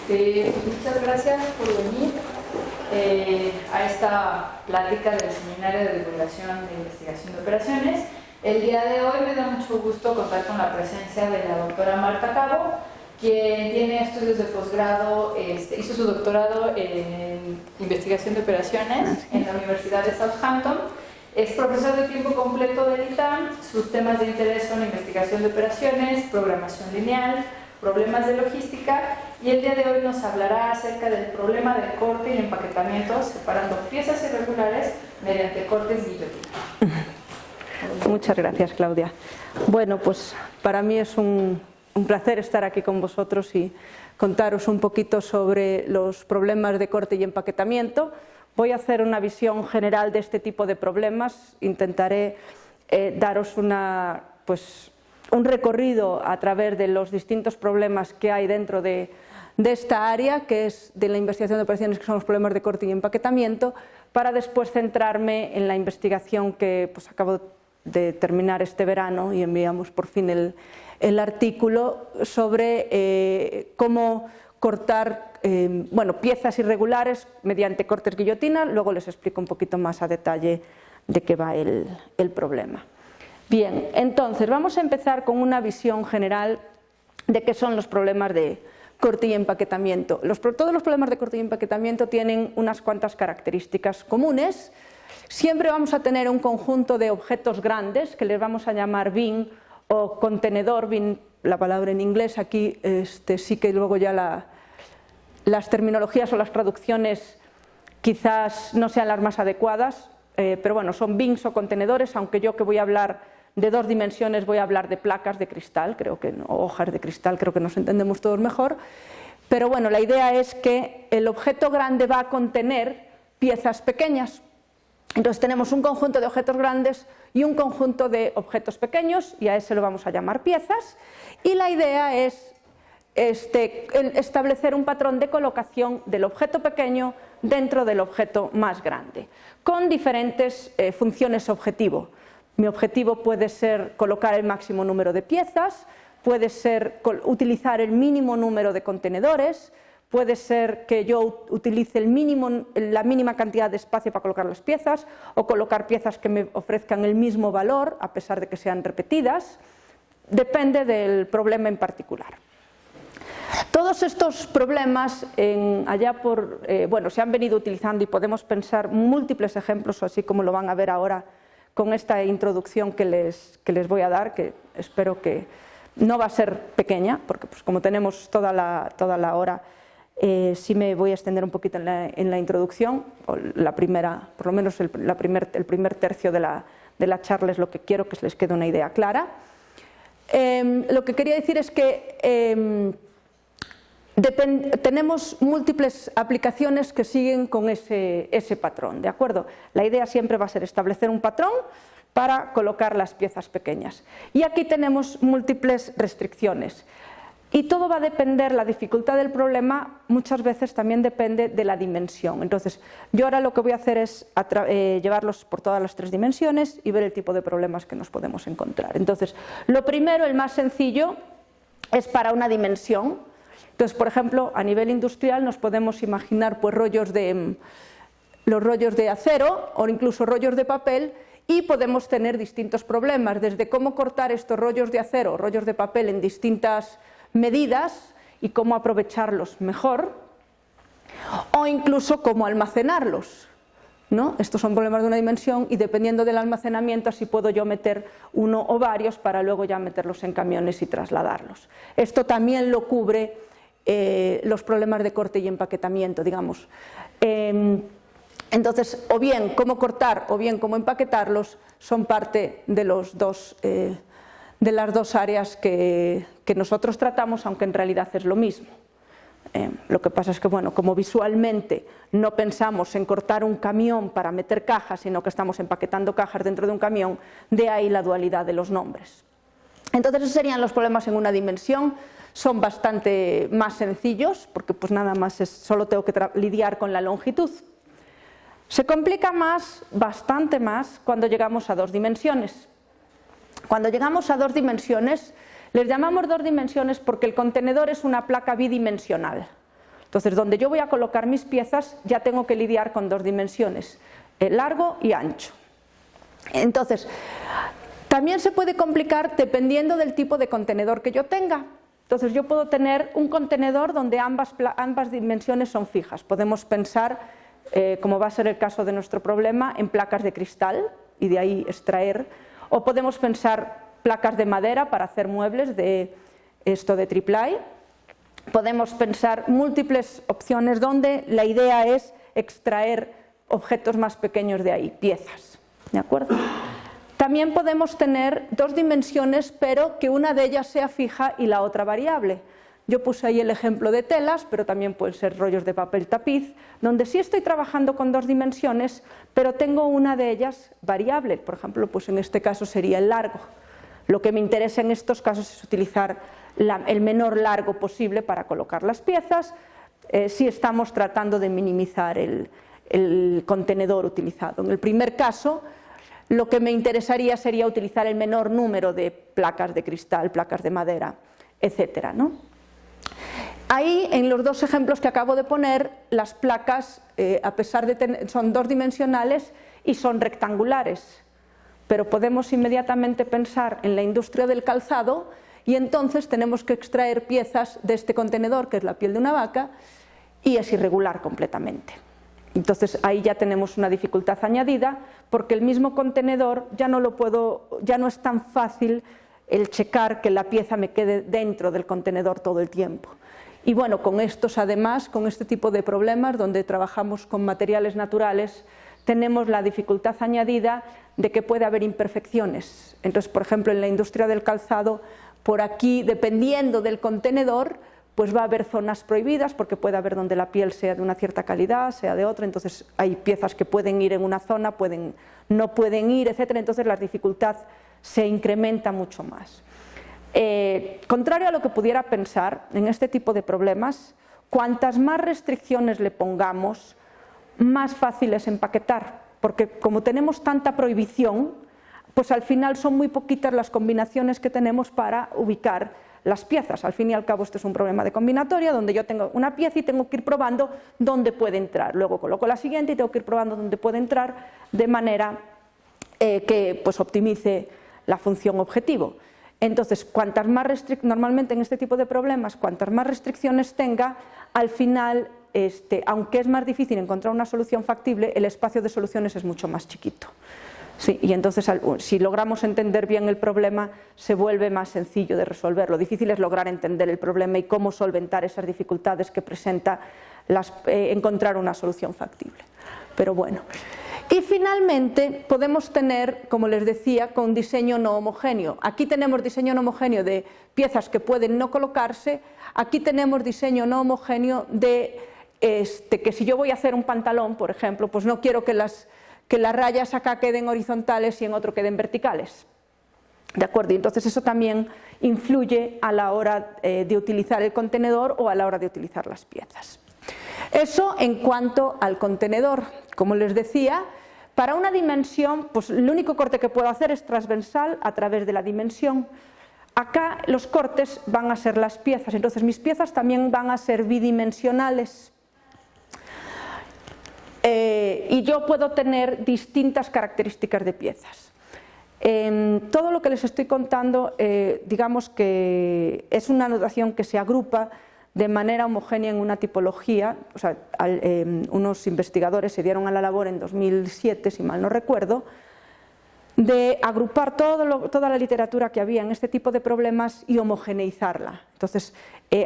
Muchas gracias por venir a esta plática del Seminario de Divulgación de Investigación de Operaciones. El día de hoy me da mucho gusto contar con la presencia de la doctora Marta Cabo, quien tiene estudios de posgrado, hizo su doctorado en Investigación de Operaciones en la Universidad de Southampton. Es profesor de tiempo completo del ITAM. Sus temas de interés son investigación de operaciones, programación lineal, problemas de logística, y el día de hoy nos hablará acerca del problema de corte y empaquetamiento separando piezas irregulares mediante cortes guillotina. Muchas gracias, Claudia. Bueno, pues para mí es un placer estar aquí con vosotros y contaros un poquito sobre los problemas de corte y empaquetamiento. Voy a hacer una visión general de este tipo de problemas. Intentaré daros un recorrido a través de los distintos problemas que hay dentro de esta área, que es de la investigación de operaciones, que son los problemas de corte y empaquetamiento, para después centrarme en la investigación que acabo de terminar este verano y enviamos por fin el artículo sobre cómo cortar piezas irregulares mediante cortes guillotina. Luego les explico un poquito más a detalle de qué va el problema. Bien, entonces vamos a empezar con una visión general de qué son los problemas de corte y empaquetamiento. Todos los problemas de corte y empaquetamiento tienen unas cuantas características comunes. Siempre vamos a tener un conjunto de objetos grandes que les vamos a llamar bin o contenedor, bin, la palabra en inglés. Aquí sí que luego ya las terminologías o las traducciones quizás no sean las más adecuadas, pero bueno, son bins o contenedores, aunque yo que voy a hablar de dos dimensiones voy a hablar de placas de cristal, o hojas de cristal, creo que nos entendemos todos mejor. Pero bueno, la idea es que el objeto grande va a contener piezas pequeñas. Entonces tenemos un conjunto de objetos grandes y un conjunto de objetos pequeños, y a ese lo vamos a llamar piezas. Y la idea es establecer un patrón de colocación del objeto pequeño dentro del objeto más grande, con diferentes funciones objetivo. Mi objetivo puede ser colocar el máximo número de piezas, puede ser utilizar el mínimo número de contenedores, puede ser que yo utilice la mínima cantidad de espacio para colocar las piezas, o colocar piezas que me ofrezcan el mismo valor a pesar de que sean repetidas. Depende del problema en particular. Todos estos problemas se han venido utilizando y podemos pensar múltiples ejemplos, así como lo van a ver ahora con esta introducción que les voy a dar, que espero que no va a ser pequeña, porque como tenemos toda la hora, sí me voy a extender un poquito en la introducción, o por lo menos el primer tercio de la charla es lo que quiero que les quede una idea clara. Lo que quería decir es que tenemos múltiples aplicaciones que siguen con ese patrón, ¿de acuerdo? La idea siempre va a ser establecer un patrón para colocar las piezas pequeñas. Y aquí tenemos múltiples restricciones. Y todo va a depender, la dificultad del problema muchas veces también depende de la dimensión. Entonces, yo ahora lo que voy a hacer es llevarlos por todas las tres dimensiones y ver el tipo de problemas que nos podemos encontrar. Entonces, lo primero, el más sencillo, es para una dimensión. Entonces, por ejemplo, a nivel industrial nos podemos imaginar los rollos de acero o incluso rollos de papel, y podemos tener distintos problemas, desde cómo cortar estos rollos de acero o rollos de papel en distintas medidas y cómo aprovecharlos mejor, o incluso cómo almacenarlos, ¿no? Estos son problemas de una dimensión, y dependiendo del almacenamiento así puedo yo meter uno o varios para luego ya meterlos en camiones y trasladarlos. Esto también lo cubre los problemas de corte y empaquetamiento, digamos. Entonces, o bien cómo cortar o bien cómo empaquetarlos son parte de las dos áreas que nosotros tratamos, aunque en realidad es lo mismo. Lo que pasa es que, como visualmente no pensamos en cortar un camión para meter cajas, sino que estamos empaquetando cajas dentro de un camión, de ahí la dualidad de los nombres. Entonces, esos serían los problemas en una dimensión. Son bastante más sencillos, porque nada más solo tengo que lidiar con la longitud. Se complica bastante más, cuando llegamos a dos dimensiones. Cuando llegamos a dos dimensiones, les llamamos dos dimensiones porque el contenedor es una placa bidimensional. Entonces, donde yo voy a colocar mis piezas ya tengo que lidiar con dos dimensiones, largo y ancho. Entonces, también se puede complicar dependiendo del tipo de contenedor que yo tenga. Entonces, yo puedo tener un contenedor donde ambas dimensiones son fijas. Podemos pensar, como va a ser el caso de nuestro problema, en placas de cristal y de ahí extraer, o podemos pensar placas de madera para hacer muebles de esto de triple-A. Podemos pensar múltiples opciones donde la idea es extraer objetos más pequeños de ahí, piezas, ¿de acuerdo? También podemos tener dos dimensiones, pero que una de ellas sea fija y la otra variable. Yo puse ahí el ejemplo de telas, pero también pueden ser rollos de papel tapiz, donde sí estoy trabajando con dos dimensiones, pero tengo una de ellas variable. Por ejemplo, pues en este caso sería el largo. Lo que me interesa en estos casos es utilizar el menor largo posible para colocar las piezas, si estamos tratando de minimizar el contenedor utilizado. En el primer caso, lo que me interesaría sería utilizar el menor número de placas de cristal, placas de madera, etcétera, ¿no? Ahí, en los dos ejemplos que acabo de poner, las placas, a pesar de son dos dimensionales y son rectangulares, pero podemos inmediatamente pensar en la industria del calzado y entonces tenemos que extraer piezas de este contenedor, que es la piel de una vaca, y es irregular completamente. Entonces ahí ya tenemos una dificultad añadida, porque el mismo contenedor ya no es tan fácil el checar que la pieza me quede dentro del contenedor todo el tiempo. Y bueno, con estos además, con este tipo de problemas donde trabajamos con materiales naturales, tenemos la dificultad añadida de que puede haber imperfecciones. Entonces, por ejemplo, en la industria del calzado, por aquí, dependiendo del contenedor, pues va a haber zonas prohibidas, porque puede haber donde la piel sea de una cierta calidad, sea de otra, entonces hay piezas que pueden ir en una zona, no pueden ir, etcétera, entonces la dificultad se incrementa mucho más. Contrario a lo que pudiera pensar, en este tipo de problemas, cuantas más restricciones le pongamos, más fácil es empaquetar, porque como tenemos tanta prohibición, pues al final son muy poquitas las combinaciones que tenemos para ubicar las piezas. Al fin y al cabo esto es un problema de combinatoria, donde yo tengo una pieza y tengo que ir probando dónde puede entrar, luego coloco la siguiente y tengo que ir probando dónde puede entrar, de manera que pues optimice la función objetivo. Entonces, cuantas más normalmente en este tipo de problemas, cuantas más restricciones tenga, al final, aunque es más difícil encontrar una solución factible, el espacio de soluciones es mucho más chiquito. Sí, y entonces, si logramos entender bien el problema, se vuelve más sencillo de resolver. Lo difícil es lograr entender el problema y cómo solventar esas dificultades que presenta encontrar una solución factible. Pero bueno. Y finalmente podemos tener, como les decía, con diseño no homogéneo. Aquí tenemos diseño no homogéneo de piezas que pueden no colocarse. Aquí tenemos diseño no homogéneo de que si yo voy a hacer un pantalón, por ejemplo, pues no quiero que las rayas acá queden horizontales y en otro queden verticales. ¿De acuerdo? Y entonces eso también influye a la hora de utilizar el contenedor o a la hora de utilizar las piezas. Eso en cuanto al contenedor. Como les decía, para una dimensión, pues el único corte que puedo hacer es transversal a través de la dimensión. Acá los cortes van a ser las piezas, entonces mis piezas también van a ser bidimensionales. Y yo puedo tener distintas características de piezas. Todo lo que les estoy contando, digamos que es una notación que se agrupa de manera homogénea en una tipología. O sea, unos investigadores se dieron a la labor en 2007, si mal no recuerdo, de agrupar toda la literatura que había en este tipo de problemas y homogeneizarla. Entonces,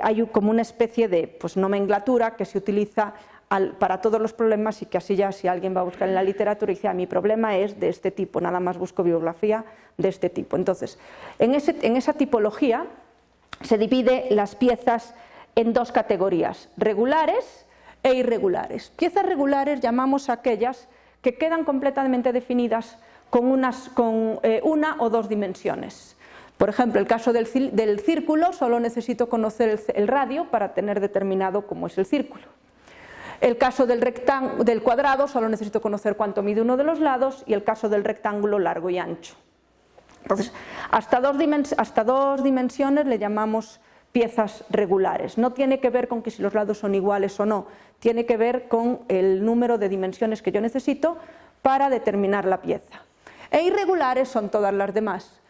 hay como una especie de nomenclatura que se utiliza para todos los problemas y que así ya si alguien va a buscar en la literatura y dice, mi problema es de este tipo, nada más busco bibliografía de este tipo. Entonces, en esa tipología se divide las piezas en dos categorías, regulares e irregulares. Piezas regulares llamamos a aquellas que quedan completamente definidas con una o dos dimensiones. Por ejemplo, el caso del círculo, solo necesito conocer el radio para tener determinado cómo es el círculo. El caso del cuadrado, solo necesito conocer cuánto mide uno de los lados, y el caso del rectángulo, largo y ancho. Entonces, hasta dos dimensiones le llamamos piezas regulares. No tiene que ver con que si los lados son iguales o no, tiene que ver con el número de dimensiones que yo necesito para determinar la pieza. E irregulares son todas las demás.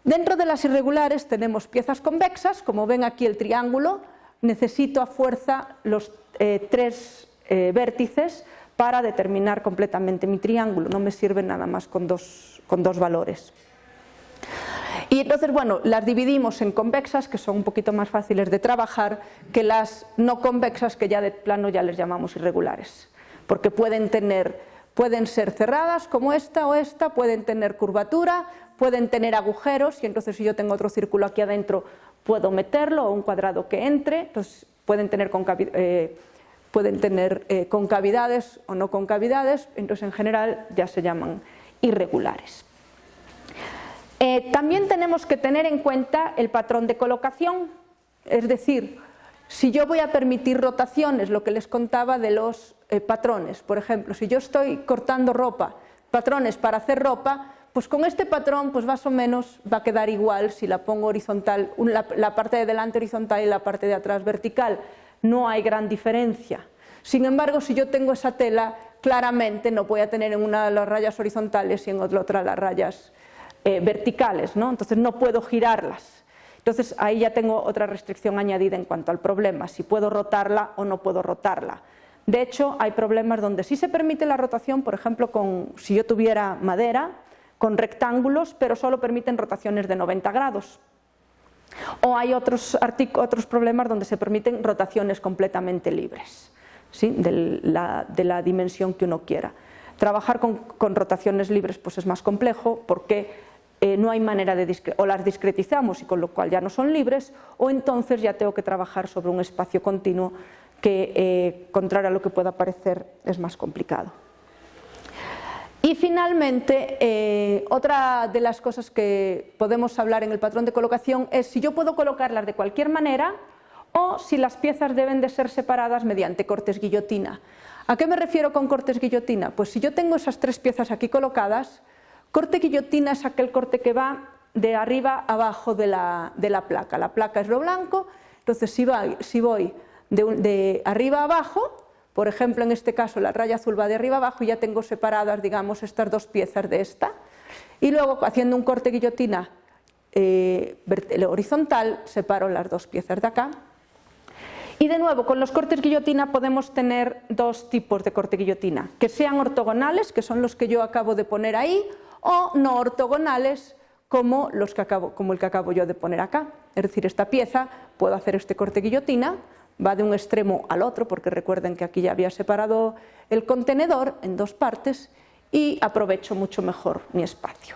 Dentro de las irregulares tenemos piezas convexas, como ven aquí el triángulo, necesito a fuerza los 3 vértices para determinar completamente mi triángulo, no me sirve nada más con dos valores. Y entonces, bueno, las dividimos en convexas, que son un poquito más fáciles de trabajar, que las no convexas, que ya de plano ya les llamamos irregulares, porque pueden ser cerradas como esta o esta, pueden tener curvatura, pueden tener agujeros, y entonces si yo tengo otro círculo aquí adentro puedo meterlo, o un cuadrado que entre, entonces pueden tener concavidades o no concavidades, entonces en general ya se llaman irregulares. También tenemos que tener en cuenta el patrón de colocación, es decir, si yo voy a permitir rotaciones, lo que les contaba de los patrones, por ejemplo, si yo estoy cortando ropa, patrones para hacer ropa, pues con este patrón pues más o menos va a quedar igual si la pongo horizontal, la parte de delante horizontal y la parte de atrás vertical, no hay gran diferencia. Sin embargo, si yo tengo esa tela, claramente no voy a tener en una las rayas horizontales y en otra las rayas verticales, ¿no? Entonces no puedo girarlas. Entonces ahí ya tengo otra restricción añadida en cuanto al problema, si puedo rotarla o no puedo rotarla. De hecho, hay problemas donde sí se permite la rotación, por ejemplo, si yo tuviera madera, con rectángulos, pero solo permiten rotaciones de 90 grados. O hay otros problemas donde se permiten rotaciones completamente libres, ¿sí? de la dimensión que uno quiera. Trabajar con rotaciones libres pues es más complejo porque no hay manera o las discretizamos y con lo cual ya no son libres, o entonces ya tengo que trabajar sobre un espacio continuo que, contrario a lo que pueda parecer, es más complicado. Y finalmente, otra de las cosas que podemos hablar en el patrón de colocación es si yo puedo colocarlas de cualquier manera o si las piezas deben de ser separadas mediante cortes guillotina. ¿A qué me refiero con cortes guillotina? Pues si yo tengo esas 3 piezas aquí colocadas, corte guillotina es aquel corte que va de arriba a abajo de la placa. La placa es lo blanco, entonces si voy de arriba a abajo, por ejemplo, en este caso la raya azul va de arriba a abajo y ya tengo separadas, digamos, estas 2 piezas de esta. Y luego, haciendo un corte guillotina horizontal, separo las 2 piezas de acá. Y de nuevo, con los cortes guillotina podemos tener 2 tipos de corte guillotina, que sean ortogonales, que son los que yo acabo de poner ahí, o no ortogonales, como el que acabo yo de poner acá. Es decir, esta pieza, puedo hacer este corte guillotina, va de un extremo al otro, porque recuerden que aquí ya había separado el contenedor en 2 partes y aprovecho mucho mejor mi espacio.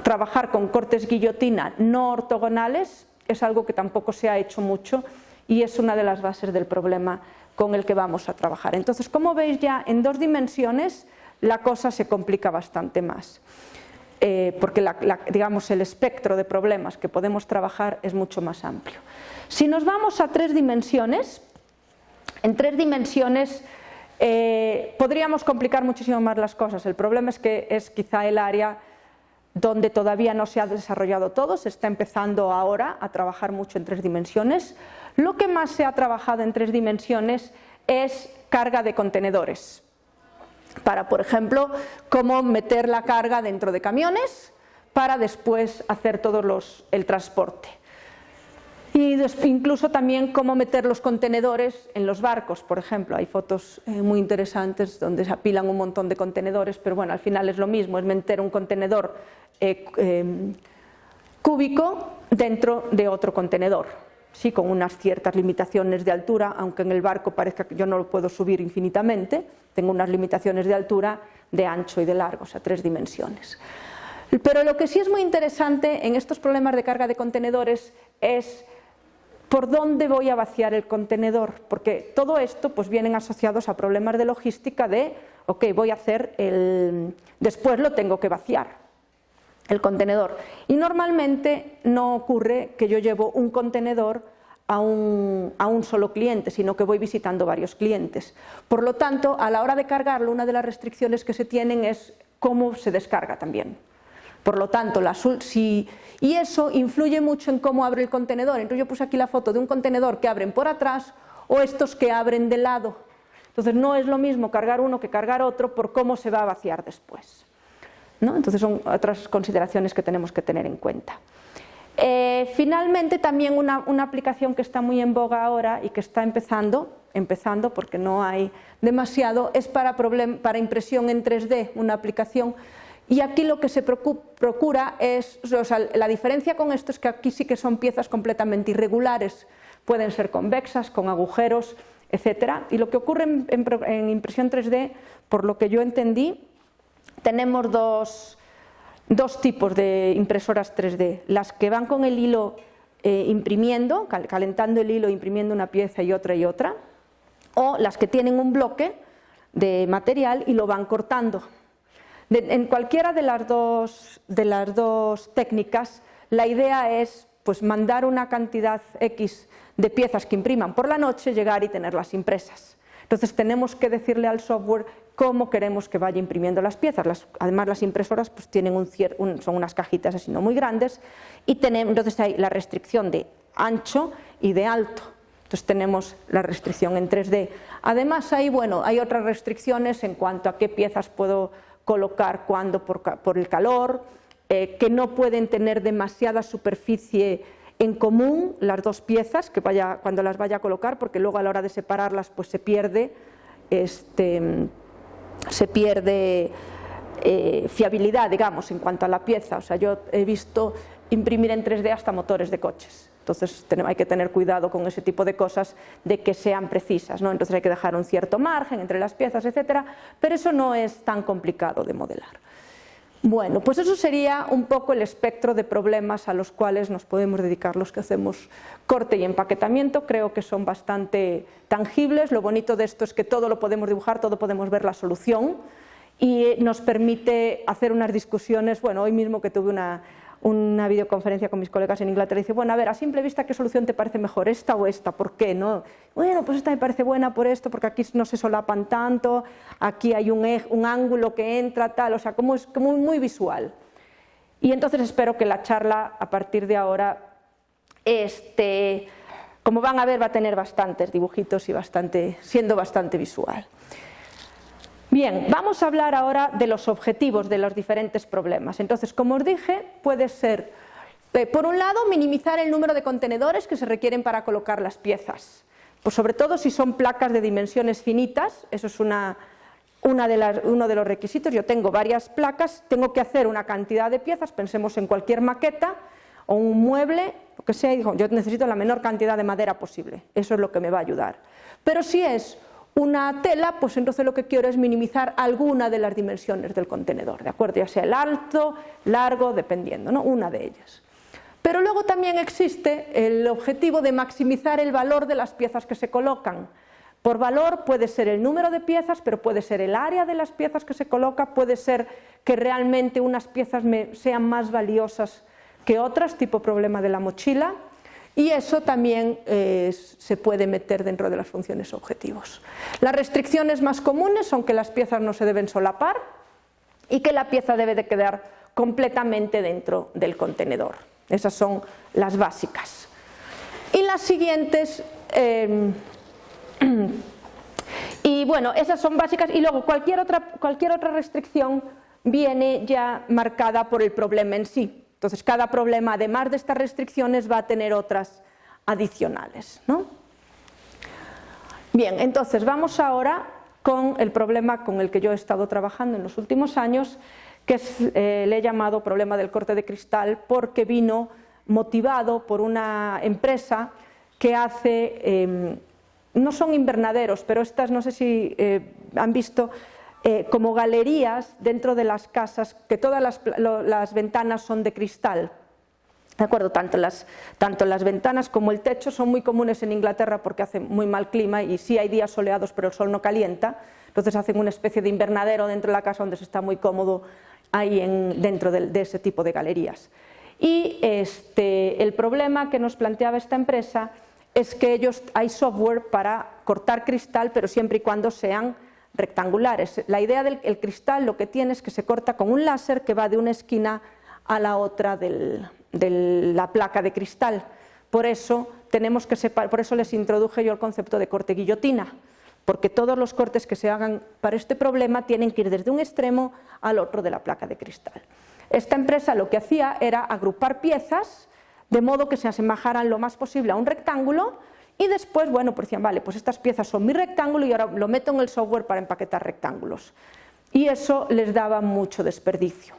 Trabajar con cortes guillotina no ortogonales es algo que tampoco se ha hecho mucho y es una de las bases del problema con el que vamos a trabajar. Entonces, como veis, ya en 2 dimensiones la cosa se complica bastante más, porque digamos, el espectro de problemas que podemos trabajar es mucho más amplio. Si nos vamos a 3 dimensiones, en 3 dimensiones podríamos complicar muchísimo más las cosas. El problema es que es quizá el área donde todavía no se ha desarrollado todo, se está empezando ahora a trabajar mucho en 3 dimensiones. Lo que más se ha trabajado en 3 dimensiones es carga de contenedores. Para, por ejemplo, cómo meter la carga dentro de camiones para después hacer el transporte. Y incluso también cómo meter los contenedores en los barcos, por ejemplo. Hay fotos muy interesantes donde se apilan un montón de contenedores, pero bueno, al final es lo mismo, es meter un contenedor cúbico dentro de otro contenedor, sí, con unas ciertas limitaciones de altura, aunque en el barco parezca que yo no lo puedo subir infinitamente, tengo unas limitaciones de altura, de ancho y de largo, o sea, 3 dimensiones. Pero lo que sí es muy interesante en estos problemas de carga de contenedores es por dónde voy a vaciar el contenedor, porque todo esto pues vienen asociados a problemas de logística de, ok, voy a hacer después lo tengo que vaciar, el contenedor. Y normalmente no ocurre que yo llevo un contenedor a un solo cliente, sino que voy visitando varios clientes. Por lo tanto, a la hora de cargarlo, una de las restricciones que se tienen es cómo se descarga también. Por lo tanto, y eso influye mucho en cómo abre el contenedor. Entonces yo puse aquí la foto de un contenedor que abren por atrás o estos que abren de lado. Entonces no es lo mismo cargar uno que cargar otro por cómo se va a vaciar después, ¿no? Entonces son otras consideraciones que tenemos que tener en cuenta. Finalmente, también una aplicación que está muy en boga ahora y que está empezando porque no hay demasiado, es para impresión en 3D, una aplicación. Y aquí lo que se procura es, o sea, la diferencia con esto es que aquí sí que son piezas completamente irregulares, pueden ser convexas, con agujeros, etc. Y lo que ocurre en impresión 3D, por lo que yo entendí, tenemos dos tipos de impresoras 3D, las que van con el hilo imprimiendo, calentando el hilo, imprimiendo una pieza y otra, o las que tienen un bloque de material y lo van cortando. En cualquiera de las dos técnicas, la idea es pues, mandar una cantidad X de piezas que impriman por la noche, llegar y tenerlas impresas. Entonces tenemos que decirle al software cómo queremos que vaya imprimiendo las piezas. Además las impresoras pues, tienen son unas cajitas así no muy grandes y entonces hay la restricción de ancho y de alto. Entonces tenemos la restricción en 3D. Además hay otras restricciones en cuanto a qué piezas puedo colocar cuándo por el calor, que no pueden tener demasiada superficie en común las dos piezas cuando las vaya a colocar, porque luego a la hora de separarlas pues se pierde fiabilidad, digamos, en cuanto a la pieza. O sea, yo he visto imprimir en 3D hasta motores de coches. Entonces hay que tener cuidado con ese tipo de cosas, de que sean precisas, ¿no? Entonces hay que dejar un cierto margen entre las piezas, etcétera, pero eso no es tan complicado de modelar. Bueno, pues eso sería un poco el espectro de problemas a los cuales nos podemos dedicar los que hacemos corte y empaquetamiento. Creo que son bastante tangibles. Lo bonito de esto es que todo lo podemos dibujar, todo podemos ver la solución y nos permite hacer unas discusiones. Bueno, hoy mismo que tuve una videoconferencia con mis colegas en Inglaterra, dice, bueno, a ver, a simple vista, ¿qué solución te parece mejor, esta o esta? ¿Por qué? ¿No? Bueno, pues esta me parece buena por esto, porque aquí no se solapan tanto, aquí hay un ángulo que entra, tal, o sea, es como muy visual. Y entonces espero que la charla, a partir de ahora, como van a ver, va a tener bastantes dibujitos y siendo bastante visual. Bien, vamos a hablar ahora de los objetivos de los diferentes problemas. Entonces, como os dije, puede ser, por un lado, minimizar el número de contenedores que se requieren para colocar las piezas. Pues sobre todo si son placas de dimensiones finitas, eso es uno de los requisitos. Yo tengo varias placas, tengo que hacer una cantidad de piezas, pensemos en cualquier maqueta o un mueble, lo que sea, y digo, yo necesito la menor cantidad de madera posible, eso es lo que me va a ayudar. Pero si es una tela, pues entonces lo que quiero es minimizar alguna de las dimensiones del contenedor, ¿de acuerdo? Ya sea el alto, largo, dependiendo, ¿no? Una de ellas. Pero luego también existe el objetivo de maximizar el valor de las piezas que se colocan. Por valor puede ser el número de piezas, pero puede ser el área de las piezas que se coloca, puede ser que realmente unas piezas sean más valiosas que otras, tipo problema de la mochila. Y eso también se puede meter dentro de las funciones objetivos. Las restricciones más comunes son que las piezas no se deben solapar y que la pieza debe de quedar completamente dentro del contenedor. Esas son las básicas. Y las siguientes, y bueno, esas son básicas, y luego cualquier otra restricción viene ya marcada por el problema en sí. Entonces, cada problema, además de estas restricciones, va a tener otras adicionales, ¿no? Bien, entonces vamos ahora con el problema con el que yo he estado trabajando en los últimos años, que le he llamado problema del corte de cristal, porque vino motivado por una empresa que hace, no son invernaderos, pero estas no sé si han visto, como galerías dentro de las casas, que todas las ventanas son de cristal. ¿De acuerdo? Tanto las ventanas como el techo son muy comunes en Inglaterra porque hace muy mal clima y sí hay días soleados pero el sol no calienta, entonces hacen una especie de invernadero dentro de la casa donde se está muy cómodo ahí dentro de ese tipo de galerías. Y el problema que nos planteaba esta empresa es que hay software para cortar cristal, pero siempre y cuando sean rectangulares. La idea del cristal lo que tiene es que se corta con un láser que va de una esquina a la otra de la placa de cristal. Por eso les introduje yo el concepto de corte guillotina, porque todos los cortes que se hagan para este problema tienen que ir desde un extremo al otro de la placa de cristal. Esta empresa lo que hacía era agrupar piezas de modo que se asemejaran lo más posible a un rectángulo y después, bueno, pues decían, vale, pues estas piezas son mi rectángulo y ahora lo meto en el software para empaquetar rectángulos. Y eso les daba mucho desperdicio.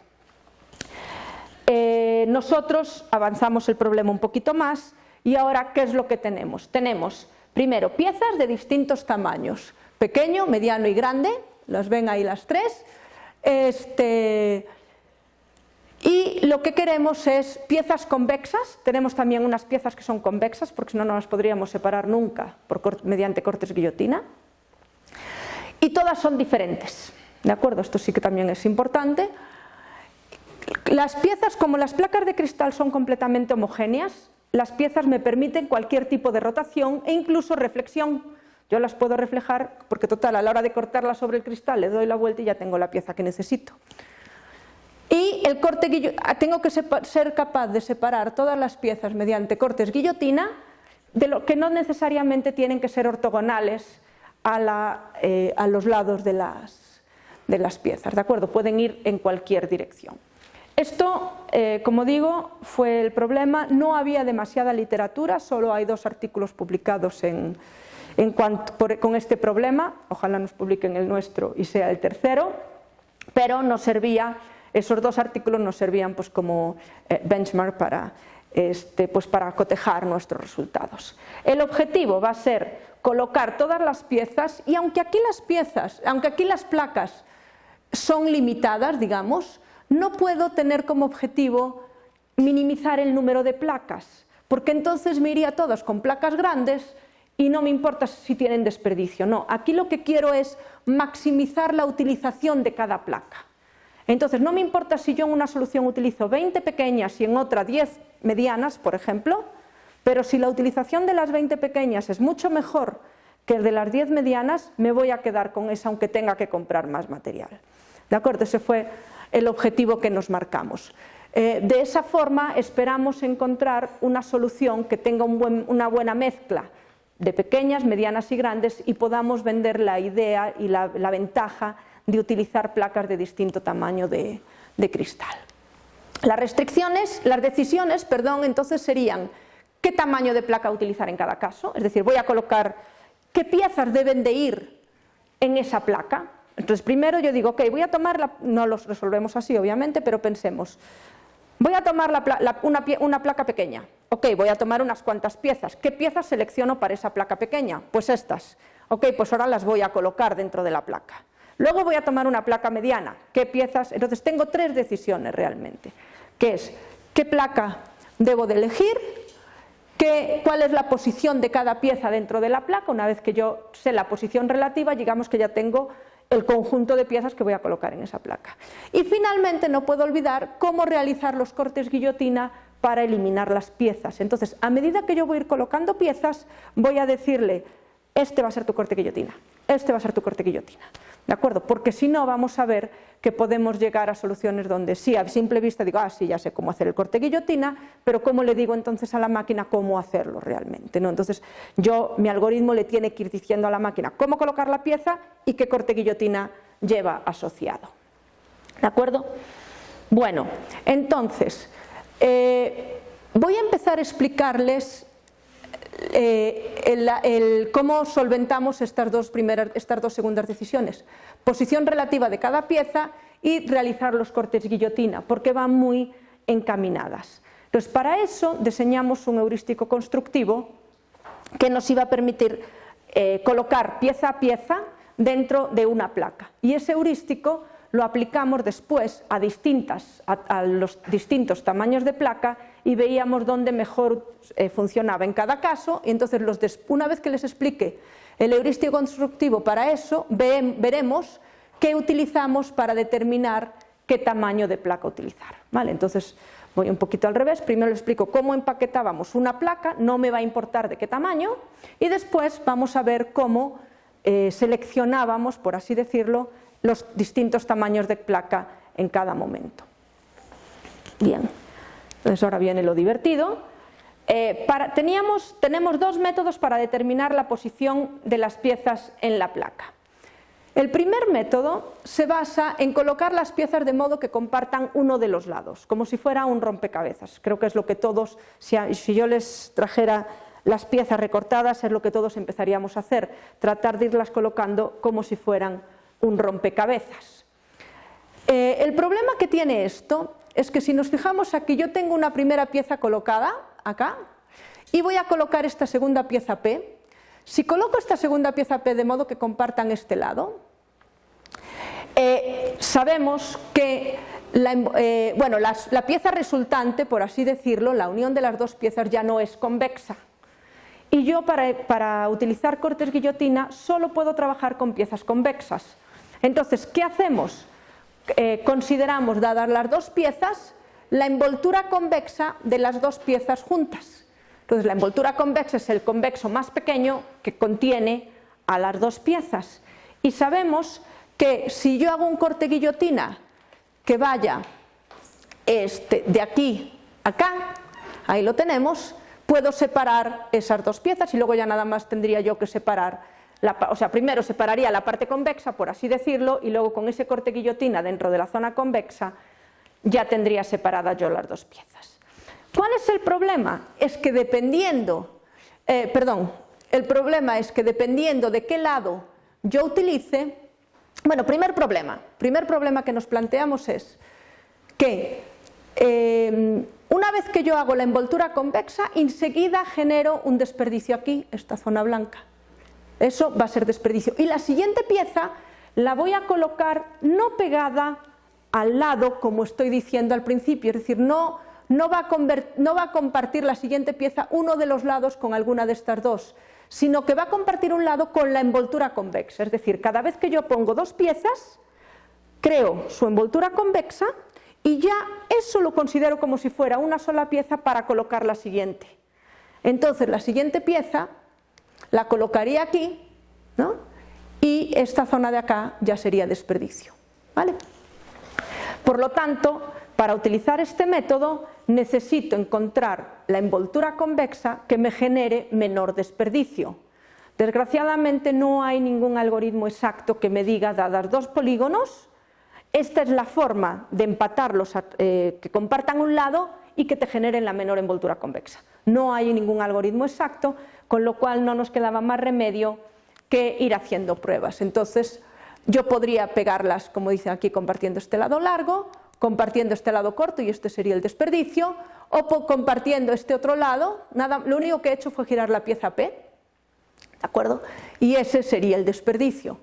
Nosotros avanzamos el problema un poquito más y ahora, ¿qué es lo que tenemos? Tenemos, primero, piezas de distintos tamaños, pequeño, mediano y grande, las ven ahí las tres, y lo que queremos es piezas convexas. Tenemos también unas piezas que son convexas, porque si no, no las podríamos separar nunca mediante cortes guillotina, y todas son diferentes, ¿de acuerdo? Esto sí que también es importante. Las piezas, como las placas de cristal son completamente homogéneas, las piezas me permiten cualquier tipo de rotación e incluso reflexión. Yo las puedo reflejar porque, total, a la hora de cortarlas sobre el cristal le doy la vuelta y ya tengo la pieza que necesito. Y el corte tengo que ser capaz de separar todas las piezas mediante cortes guillotina, de lo que no necesariamente tienen que ser ortogonales a los lados de las piezas, ¿de acuerdo? Pueden ir en cualquier dirección. Esto, como digo, fue el problema. No había demasiada literatura, solo hay 2 artículos publicados con este problema. Ojalá nos publiquen el nuestro y sea el tercero, pero nos servía, esos 2 artículos nos servían pues como benchmark para cotejar nuestros resultados. El objetivo va a ser colocar todas las piezas, y aunque aquí las placas son limitadas, digamos, no puedo tener como objetivo minimizar el número de placas, porque entonces me iría todas con placas grandes y no me importa si tienen desperdicio. No, aquí lo que quiero es maximizar la utilización de cada placa. Entonces no me importa si yo en una solución utilizo 20 pequeñas y en otra 10 medianas, por ejemplo, pero si la utilización de las 20 pequeñas es mucho mejor que el de las 10 medianas, me voy a quedar con esa aunque tenga que comprar más material. ¿De acuerdo? Ese fue el objetivo que nos marcamos. De esa forma esperamos encontrar una solución que tenga una buena mezcla de pequeñas, medianas y grandes, y podamos vender la idea y la ventaja de utilizar placas de distinto tamaño de cristal. Las decisiones, entonces serían qué tamaño de placa utilizar en cada caso, es decir, voy a colocar qué piezas deben de ir en esa placa. Entonces primero yo digo, ok, voy a tomar, no los resolvemos así obviamente, pero pensemos, voy a tomar una placa pequeña, ok, voy a tomar unas cuantas piezas, ¿qué piezas selecciono para esa placa pequeña? Pues estas, ok, pues ahora las voy a colocar dentro de la placa. Luego voy a tomar una placa mediana, ¿qué piezas? Entonces tengo 3 decisiones realmente, que es, ¿qué placa debo de elegir? ¿Cuál es la posición de cada pieza dentro de la placa? Una vez que yo sé la posición relativa, digamos que ya tengo el conjunto de piezas que voy a colocar en esa placa. Y finalmente no puedo olvidar cómo realizar los cortes guillotina para eliminar las piezas. Entonces, a medida que yo voy a ir colocando piezas, voy a decirle, este va a ser tu corte guillotina, este va a ser tu corte guillotina. ¿De acuerdo? Porque si no, vamos a ver que podemos llegar a soluciones donde sí, a simple vista digo, sí, ya sé cómo hacer el corte guillotina, pero ¿cómo le digo entonces a la máquina cómo hacerlo realmente? ¿No? Entonces, mi algoritmo le tiene que ir diciendo a la máquina cómo colocar la pieza y qué corte guillotina lleva asociado. ¿De acuerdo? Bueno, entonces, voy a empezar a explicarles cómo solventamos estas dos segundas decisiones, posición relativa de cada pieza y realizar los cortes guillotina, porque van muy encaminadas. Entonces, para eso diseñamos un heurístico constructivo que nos iba a permitir colocar pieza a pieza dentro de una placa, y ese heurístico lo aplicamos después a los distintos tamaños de placa y veíamos dónde mejor funcionaba en cada caso, y entonces una vez que les explique el heurístico constructivo para eso, veremos qué utilizamos para determinar qué tamaño de placa utilizar. ¿Vale? Entonces voy un poquito al revés, primero les explico cómo empaquetábamos una placa, no me va a importar de qué tamaño, y después vamos a ver cómo seleccionábamos, por así decirlo, los distintos tamaños de placa en cada momento. Bien, entonces ahora viene lo divertido. Tenemos dos métodos para determinar la posición de las piezas en la placa. El primer método se basa en colocar las piezas de modo que compartan uno de los lados, como si fuera un rompecabezas. Creo que es lo que todos, si yo les trajera las piezas recortadas, es lo que todos empezaríamos a hacer, tratar de irlas colocando como si fueran un rompecabezas. El problema que tiene esto es que si nos fijamos aquí, yo tengo una primera pieza colocada acá y voy a colocar esta segunda pieza P. Si coloco esta segunda pieza P de modo que compartan este lado, sabemos que la pieza resultante, por así decirlo, la unión de las dos piezas ya no es convexa. Y yo para utilizar cortes guillotina solo puedo trabajar con piezas convexas. Entonces, ¿qué hacemos? Consideramos, dadas las dos piezas, la envoltura convexa de las dos piezas juntas. Entonces, la envoltura convexa es el convexo más pequeño que contiene a las dos piezas. Y sabemos que si yo hago un corte guillotina que vaya de aquí a acá, ahí lo tenemos, puedo separar esas dos piezas y luego ya nada más tendría yo que separar, primero separaría la parte convexa, por así decirlo, y luego con ese corte guillotina dentro de la zona convexa ya tendría separadas yo las dos piezas. ¿Cuál es el problema? El problema es que dependiendo de qué lado yo utilice, primer problema que nos planteamos es que una vez que yo hago la envoltura convexa, enseguida genero un desperdicio aquí, esta zona blanca. Eso va a ser desperdicio. Y la siguiente pieza la voy a colocar no pegada al lado, como estoy diciendo al principio, es decir, no va a compartir la siguiente pieza uno de los lados con alguna de estas dos, sino que va a compartir un lado con la envoltura convexa. Es decir, cada vez que yo pongo dos piezas, creo su envoltura convexa y ya eso lo considero como si fuera una sola pieza para colocar la siguiente. Entonces la siguiente pieza la colocaría aquí, ¿no? Y esta zona de acá ya sería desperdicio, ¿vale? Por lo tanto, para utilizar este método necesito encontrar la envoltura convexa que me genere menor desperdicio. Desgraciadamente no hay ningún algoritmo exacto que me diga, dadas dos polígonos, esta es la forma de empatarlos, que compartan un lado y que te generen la menor envoltura convexa. No hay ningún algoritmo exacto, con lo cual no nos quedaba más remedio que ir haciendo pruebas. Entonces yo podría pegarlas, como dicen aquí, compartiendo este lado largo, compartiendo este lado corto y este sería el desperdicio, o compartiendo este otro lado, lo único que he hecho fue girar la pieza P, ¿de acuerdo? Y ese sería el desperdicio.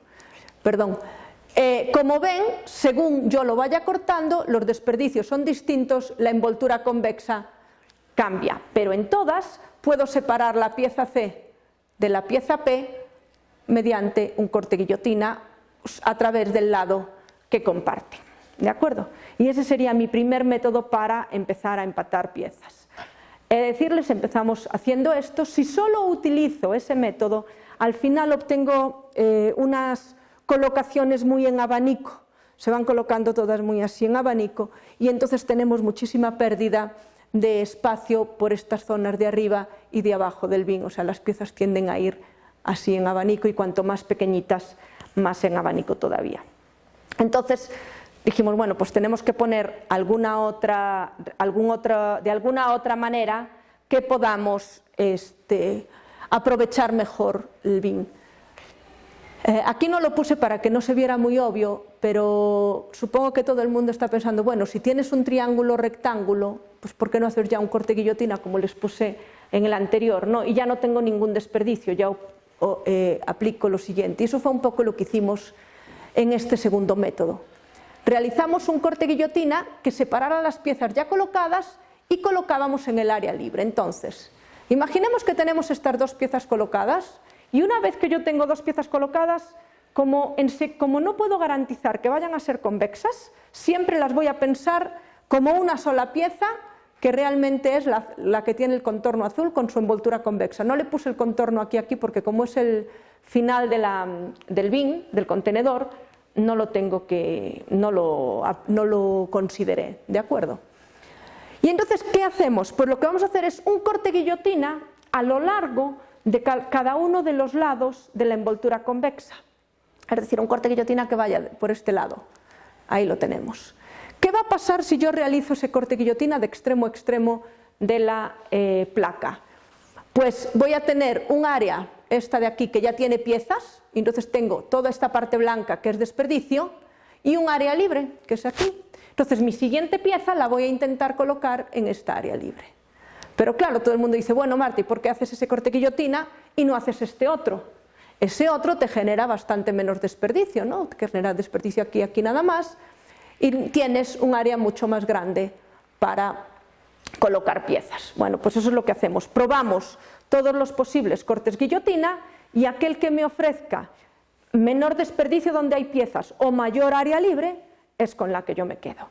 Como ven, según yo lo vaya cortando, los desperdicios son distintos, la envoltura convexa cambia, pero en todas puedo separar la pieza C de la pieza P mediante un corte guillotina a través del lado que comparte. ¿De acuerdo? Y ese sería mi primer método para empezar a empatar piezas. Empezamos haciendo esto. Si solo utilizo ese método, al final obtengo unas colocaciones muy en abanico. Se van colocando todas muy así en abanico y entonces tenemos muchísima pérdida de espacio por estas zonas de arriba y de abajo del bin. O sea, las piezas tienden a ir así en abanico y cuanto más pequeñitas, más en abanico todavía. Entonces dijimos, bueno, pues tenemos que poner de alguna otra manera que podamos aprovechar mejor el bin. Aquí no lo puse para que no se viera muy obvio, pero supongo que todo el mundo está pensando, bueno, si tienes un triángulo rectángulo, pues ¿por qué no hacer ya un corte guillotina como les puse en el anterior, ¿no? Y ya no tengo ningún desperdicio, ya aplico lo siguiente. Y eso fue un poco lo que hicimos en este segundo método. Realizamos un corte guillotina que separara las piezas ya colocadas y colocábamos en el área libre. Entonces, imaginemos que tenemos estas dos piezas colocadas y una vez que yo tengo dos piezas colocadas, como no puedo garantizar que vayan a ser convexas, siempre las voy a pensar como una sola pieza que realmente es la que tiene el contorno azul con su envoltura convexa. No le puse el contorno aquí porque como es el final del bin, del contenedor, no lo consideré, ¿de acuerdo? Y entonces, ¿qué hacemos? Pues lo que vamos a hacer es un corte guillotina a lo largo de cada uno de los lados de la envoltura convexa. Es decir, un corte guillotina que vaya por este lado. Ahí lo tenemos. ¿Qué va a pasar si yo realizo ese corte guillotina de extremo a extremo de la placa? Pues voy a tener un área, esta de aquí, que ya tiene piezas, y entonces tengo toda esta parte blanca que es desperdicio, y un área libre, que es aquí. Entonces mi siguiente pieza la voy a intentar colocar en esta área libre. Pero claro, todo el mundo dice, bueno Marta, ¿y por qué haces ese corte guillotina y no haces este otro? Ese otro te genera bastante menos desperdicio, ¿no? Te genera desperdicio aquí, aquí nada más, y tienes un área mucho más grande para colocar piezas. Bueno, pues eso es lo que hacemos. Probamos todos los posibles cortes guillotina y aquel que me ofrezca menor desperdicio donde hay piezas o mayor área libre es con la que yo me quedo.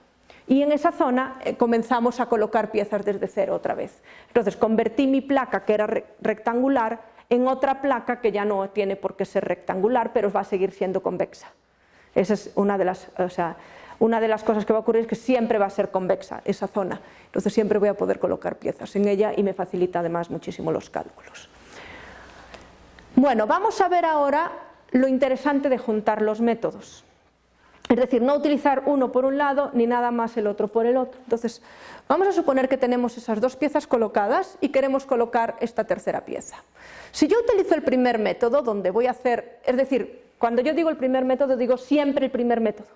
Y en esa zona comenzamos a colocar piezas desde cero otra vez. Entonces convertí mi placa, que era rectangular, en otra placa que ya no tiene por qué ser rectangular, pero va a seguir siendo convexa. Esa es una de las cosas que va a ocurrir, es que siempre va a ser convexa esa zona. Entonces siempre voy a poder colocar piezas en ella y me facilita además muchísimo los cálculos. Bueno, vamos a ver ahora lo interesante de juntar los métodos. Es decir, no utilizar uno por un lado ni nada más el otro por el otro. Entonces, vamos a suponer que tenemos esas dos piezas colocadas y queremos colocar esta tercera pieza. Si yo utilizo el primer método, donde voy a hacer, es decir, cuando yo digo el primer método, digo siempre el primer método,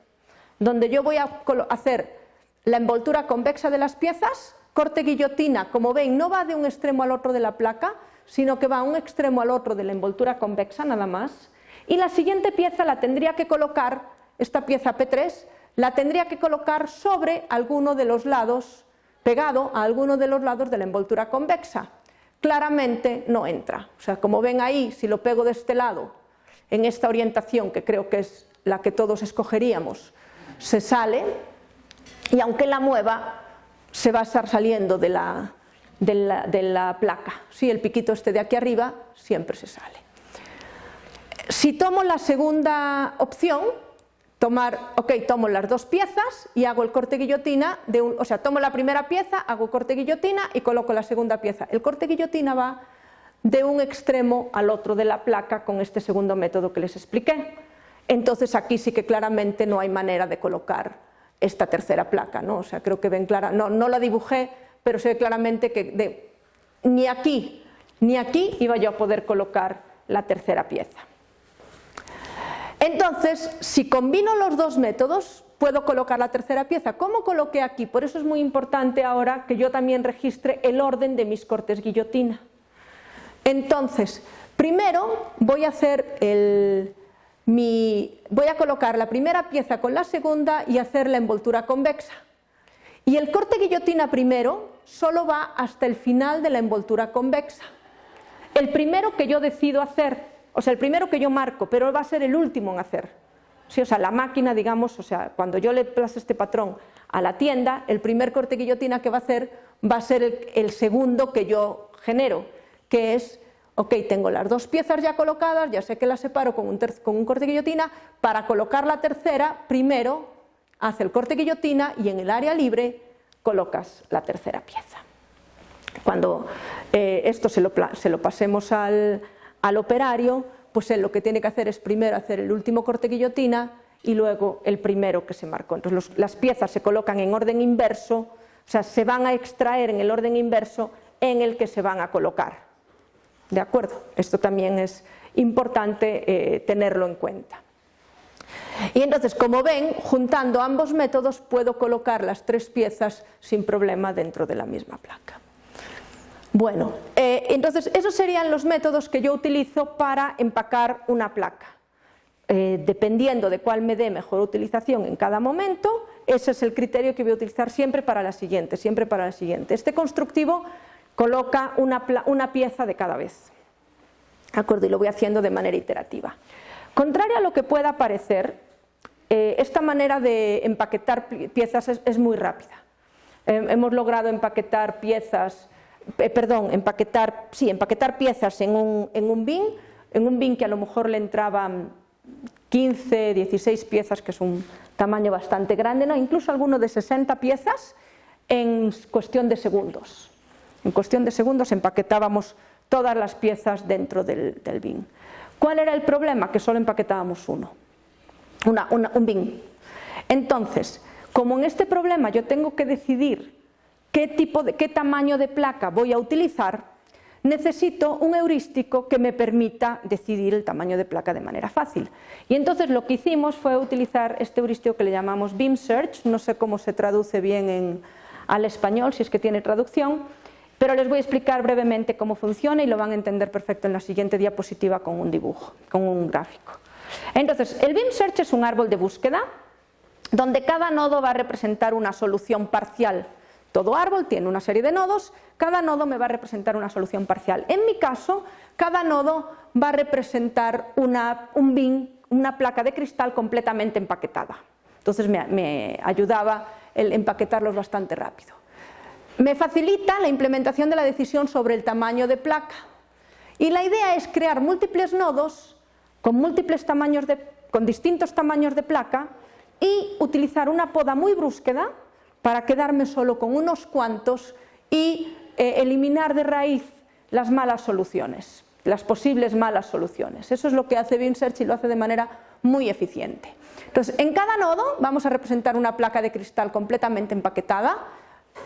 donde yo voy a hacer la envoltura convexa de las piezas, corte guillotina, como ven, no va de un extremo al otro de la placa, sino que va a un extremo al otro de la envoltura convexa, nada más, y la siguiente pieza la tendría que colocar, esta pieza P3, la tendría que colocar sobre alguno de los lados, pegado a alguno de los lados de la envoltura convexa. Claramente no entra. O sea, como ven ahí, si lo pego de este lado, en esta orientación, que creo que es la que todos escogeríamos, se sale, y aunque la mueva, se va a estar saliendo de la placa. Sí, el piquito este de aquí arriba siempre se sale. Si tomo la segunda opción, tomo las dos piezas y hago el corte guillotina, tomo la primera pieza, hago corte guillotina y coloco la segunda pieza. El corte guillotina va de un extremo al otro de la placa con este segundo método que les expliqué. Entonces aquí sí que claramente no hay manera de colocar esta tercera placa, ¿no? O sea, creo que ven clara, no la dibujé, pero se ve claramente que ni aquí ni aquí iba yo a poder colocar la tercera pieza. Entonces, si combino los dos métodos, puedo colocar la tercera pieza. ¿Cómo coloqué aquí? Por eso es muy importante ahora que yo también registre el orden de mis cortes guillotina. Entonces, primero voy a colocar la primera pieza con la segunda y hacer la envoltura convexa. Y el corte guillotina primero solo va hasta el final de la envoltura convexa. El primero que yo decido hacer, o sea, el primero que yo marco, pero va a ser el último en hacer. Sí, o sea, la máquina, digamos, o sea, cuando yo le pase este patrón a la tienda, el primer corte guillotina que va a hacer va a ser el segundo que yo genero, que es, ok, tengo las dos piezas ya colocadas, ya sé que las separo con un corte guillotina, para colocar la tercera, primero hace el corte guillotina y en el área libre colocas la tercera pieza. Cuando esto se lo pasemos al operario, pues él lo que tiene que hacer es primero hacer el último corte guillotina y luego el primero que se marcó. Entonces las piezas se colocan en orden inverso, o sea, se van a extraer en el orden inverso en el que se van a colocar. ¿De acuerdo? Esto también es importante tenerlo en cuenta. Y entonces, como ven, juntando ambos métodos puedo colocar las tres piezas sin problema dentro de la misma placa. Bueno, entonces esos serían los métodos que yo utilizo para empacar una placa. Dependiendo de cuál me dé mejor utilización en cada momento, ese es el criterio que voy a utilizar siempre para la siguiente, siempre para la siguiente. Este constructivo coloca una pieza de cada vez. ¿De acuerdo? Y lo voy haciendo de manera iterativa. Contrario a lo que pueda parecer, esta manera de empaquetar piezas es muy rápida. Hemos logrado empaquetar piezas, empaquetar piezas en un bin que a lo mejor le entraban 15, 16 piezas, que es un tamaño bastante grande, ¿no? Incluso alguno de 60 piezas, en cuestión de segundos. En cuestión de segundos empaquetábamos todas las piezas dentro del bin. ¿Cuál era el problema? Que solo empaquetábamos un bin. Entonces, como en este problema yo tengo que decidir qué tamaño de placa voy a utilizar, necesito un heurístico que me permita decidir el tamaño de placa de manera fácil. Y entonces lo que hicimos fue utilizar este heurístico que le llamamos Beam Search, no sé cómo se traduce bien al español, si es que tiene traducción, pero les voy a explicar brevemente cómo funciona y lo van a entender perfecto en la siguiente diapositiva con un dibujo, con un gráfico. Entonces, el Beam Search es un árbol de búsqueda donde cada nodo va a representar una solución parcial. Todo árbol tiene una serie de nodos, cada nodo me va a representar una solución parcial. En mi caso, cada nodo va a representar un bin, una placa de cristal completamente empaquetada. Entonces me ayudaba el empaquetarlos bastante rápido. Me facilita la implementación de la decisión sobre el tamaño de placa. Y la idea es crear múltiples nodos con distintos tamaños de placa y utilizar una poda muy brusqueda para quedarme solo con unos cuantos y eliminar de raíz las malas soluciones, las posibles malas soluciones. Eso es lo que hace Beam Search y lo hace de manera muy eficiente. Entonces, en cada nodo vamos a representar una placa de cristal completamente empaquetada.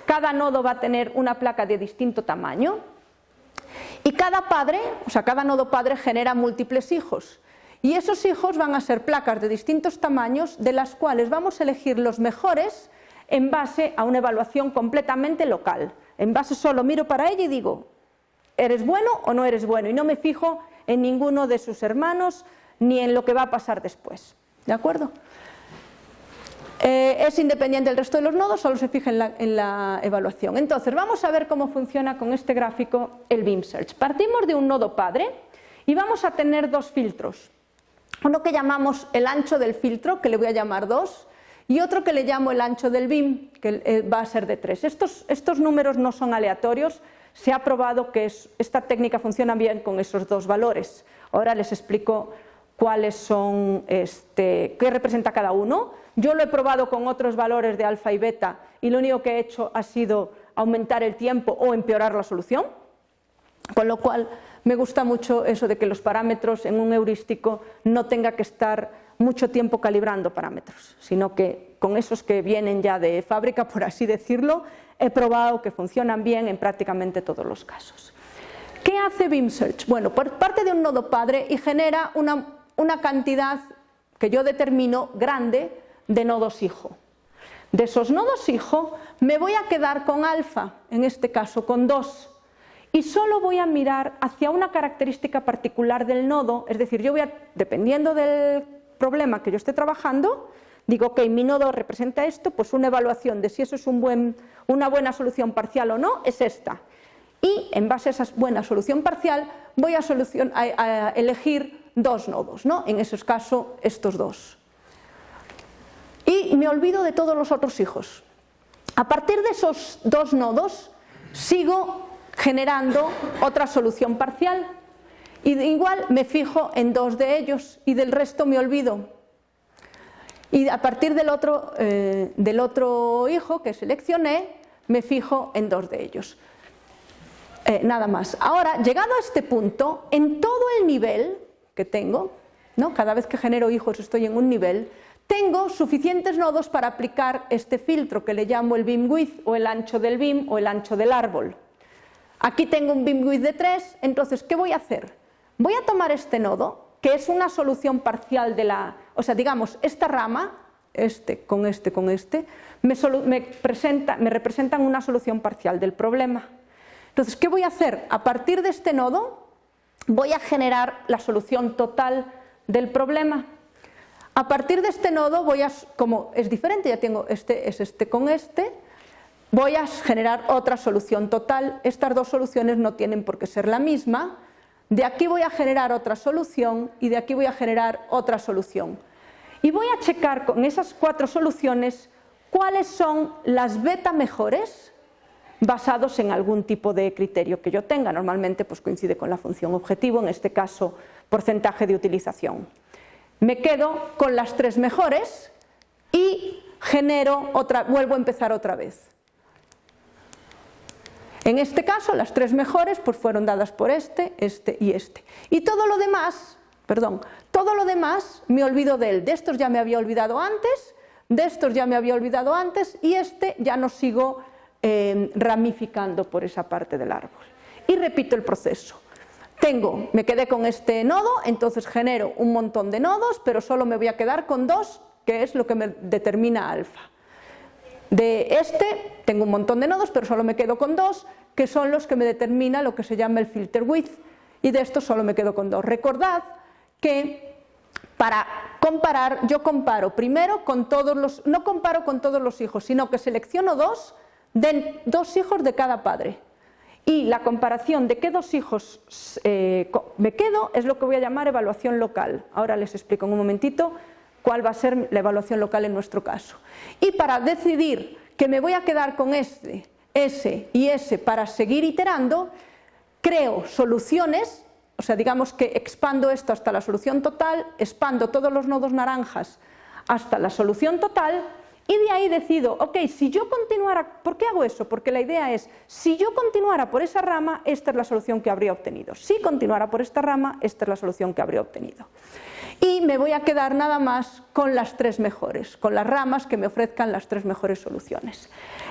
Cada nodo va a tener una placa de distinto tamaño y cada nodo padre genera múltiples hijos. Y esos hijos van a ser placas de distintos tamaños de las cuales vamos a elegir los mejores en base a una evaluación completamente local. En base solo miro para ella y digo, ¿eres bueno o no eres bueno? Y no me fijo en ninguno de sus hermanos ni en lo que va a pasar después. ¿De acuerdo? Es independiente del resto de los nodos, solo se fija en la evaluación. Entonces, vamos a ver cómo funciona con este gráfico el Beam Search. Partimos de un nodo padre y vamos a tener dos filtros. Uno que llamamos el ancho del filtro, que le voy a llamar 2, y otro que le llamo el ancho del BIM, que va a ser de 3. Estos números no son aleatorios, se ha probado que esta técnica funciona bien con esos dos valores. Ahora les explico cuáles son, qué representa cada uno. Yo lo he probado con otros valores de alfa y beta y lo único que he hecho ha sido aumentar el tiempo o empeorar la solución, con lo cual me gusta mucho eso de que los parámetros en un heurístico no tenga que estar mucho tiempo calibrando parámetros, sino que con esos que vienen ya de fábrica, por así decirlo, he probado que funcionan bien en prácticamente todos los casos. ¿Qué hace Beam Search? Bueno, parte de un nodo padre y genera una cantidad que yo determino grande de nodos hijo. De esos nodos hijo me voy a quedar con alfa, en este caso con 2, y solo voy a mirar hacia una característica particular del nodo, es decir, yo dependiendo del problema que yo esté trabajando, digo, ok, mi nodo representa esto, pues una evaluación de si eso es una buena solución parcial o no, es esta. Y en base a esa buena solución parcial voy a elegir dos nodos, ¿no? En ese caso, estos dos. Y me olvido de todos los otros hijos. A partir de esos dos nodos, sigo generando otra solución parcial. Y igual me fijo en 2 de ellos y del resto me olvido. Y a partir del otro hijo que seleccioné, me fijo en 2 de ellos. Nada más. Ahora, llegado a este punto, en todo el nivel que tengo, ¿no? Cada vez que genero hijos estoy en un nivel, tengo suficientes nodos para aplicar este filtro que le llamo el beam width o el ancho del beam o el ancho del árbol. Aquí tengo un beam width de 3, entonces, ¿qué voy a hacer? Voy a tomar este nodo, que es una solución parcial de o sea, digamos, esta rama, me representan una solución parcial del problema. Entonces, ¿qué voy a hacer? A partir de este nodo, voy a generar la solución total del problema. A partir de este nodo, como es diferente, ya tengo este con este, voy a generar otra solución total. Estas dos soluciones no tienen por qué ser la misma. De aquí voy a generar otra solución y de aquí voy a generar otra solución. Y voy a checar con esas 4 soluciones cuáles son las beta mejores basados en algún tipo de criterio que yo tenga. Normalmente pues coincide con la función objetivo, en este caso porcentaje de utilización. Me quedo con las 3 mejores y vuelvo a empezar otra vez. En este caso, las 3 mejores pues fueron dadas por este, este y este. Y todo lo demás, me olvido de él. De estos ya me había olvidado antes, de estos ya me había olvidado antes, y este ya no sigo ramificando por esa parte del árbol. Y repito el proceso. Me quedé con este nodo, entonces genero un montón de nodos, pero solo me voy a quedar con 2, que es lo que me determina alfa. De este tengo un montón de nodos, pero solo me quedo con 2, que son los que me determina lo que se llama el filter width, y de estos solo me quedo con 2. Recordad que para comparar, yo comparo primero con todos los, no comparo con todos los hijos, sino que selecciono 2 de 2 hijos de cada padre. Y la comparación de qué 2 hijos me quedo es lo que voy a llamar evaluación local. Ahora les explico en un momentito cuál va a ser la evaluación local en nuestro caso. Y para decidir que me voy a quedar con este, ese y ese para seguir iterando, creo soluciones, o sea, digamos que expando esto hasta la solución total, expando todos los nodos naranjas hasta la solución total, y de ahí decido, ok, si yo continuara, ¿por qué hago eso? Porque la idea es, si yo continuara por esa rama, esta es la solución que habría obtenido. Si continuara por esta rama, esta es la solución que habría obtenido. Y me voy a quedar nada más con las 3 mejores, con las ramas que me ofrezcan las 3 mejores soluciones.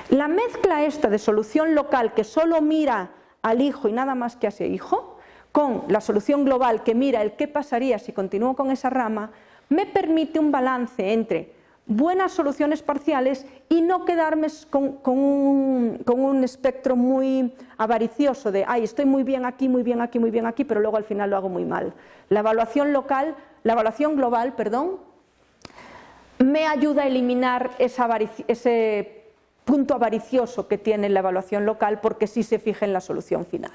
La mezcla esta de solución local que solo mira al hijo y nada más que a ese hijo, con la solución global que mira el qué pasaría si continúo con esa rama, me permite un balance entre buenas soluciones parciales y no quedarme con un espectro muy avaricioso de ay, estoy muy bien aquí, muy bien aquí, muy bien aquí, pero luego al final lo hago muy mal. La evaluación global, me ayuda a eliminar ese punto avaricioso que tiene la evaluación local, porque sí se fija en la solución final.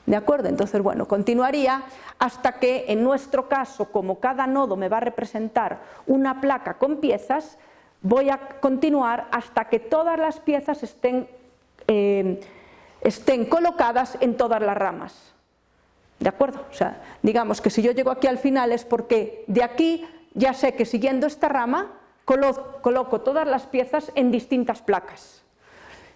¿De acuerdo? Entonces, bueno, continuaría hasta que, en nuestro caso, como cada nodo me va a representar una placa con piezas, voy a continuar hasta que todas las piezas estén colocadas en todas las ramas. ¿De acuerdo? O sea, digamos que si yo llego aquí al final es porque de aquí ya sé que siguiendo esta rama coloco todas las piezas en distintas placas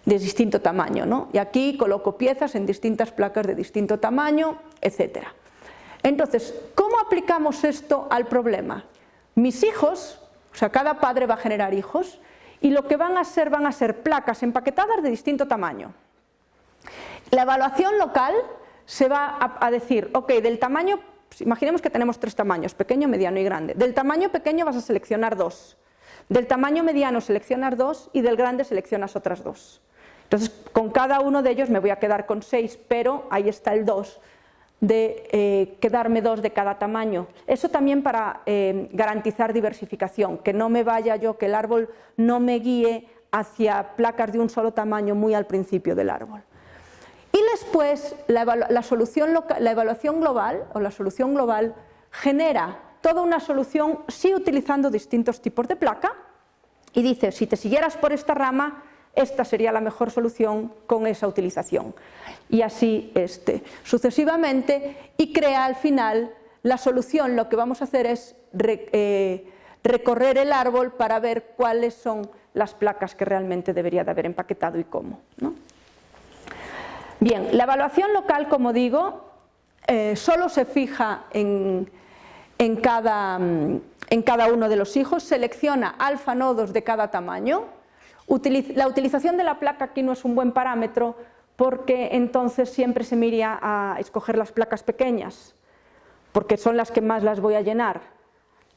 de distinto tamaño, ¿no? Y aquí coloco piezas en distintas placas de distinto tamaño, etc. Entonces, ¿cómo aplicamos esto al problema? Mis hijos, o sea, cada padre va a generar hijos, y lo que van a ser placas empaquetadas de distinto tamaño. La evaluación local se va a decir, ok, del tamaño, imaginemos que tenemos 3 tamaños, pequeño, mediano y grande. Del tamaño pequeño vas a seleccionar 2, del tamaño mediano seleccionas 2 y del grande seleccionas otras 2. Entonces, con cada uno de ellos me voy a quedar con 6, pero ahí está el 2, de quedarme 2 de cada tamaño. Eso también para garantizar diversificación, que no me vaya yo, que el árbol no me guíe hacia placas de un solo tamaño muy al principio del árbol. Y después, la evaluación global, o la solución global, genera toda una solución, sí utilizando distintos tipos de placa, y dice, si te siguieras por esta rama, esta sería la mejor solución con esa utilización. Y así sucesivamente, y crea al final la solución. Lo que vamos a hacer es recorrer el árbol para ver cuáles son las placas que realmente debería de haber empaquetado y cómo, ¿no? Bien, la evaluación local, como digo, solo se fija en cada uno de los hijos, selecciona alfa nodos de cada tamaño. La utilización de la placa aquí no es un buen parámetro, porque entonces siempre se me iría a escoger las placas pequeñas, porque son las que más las voy a llenar.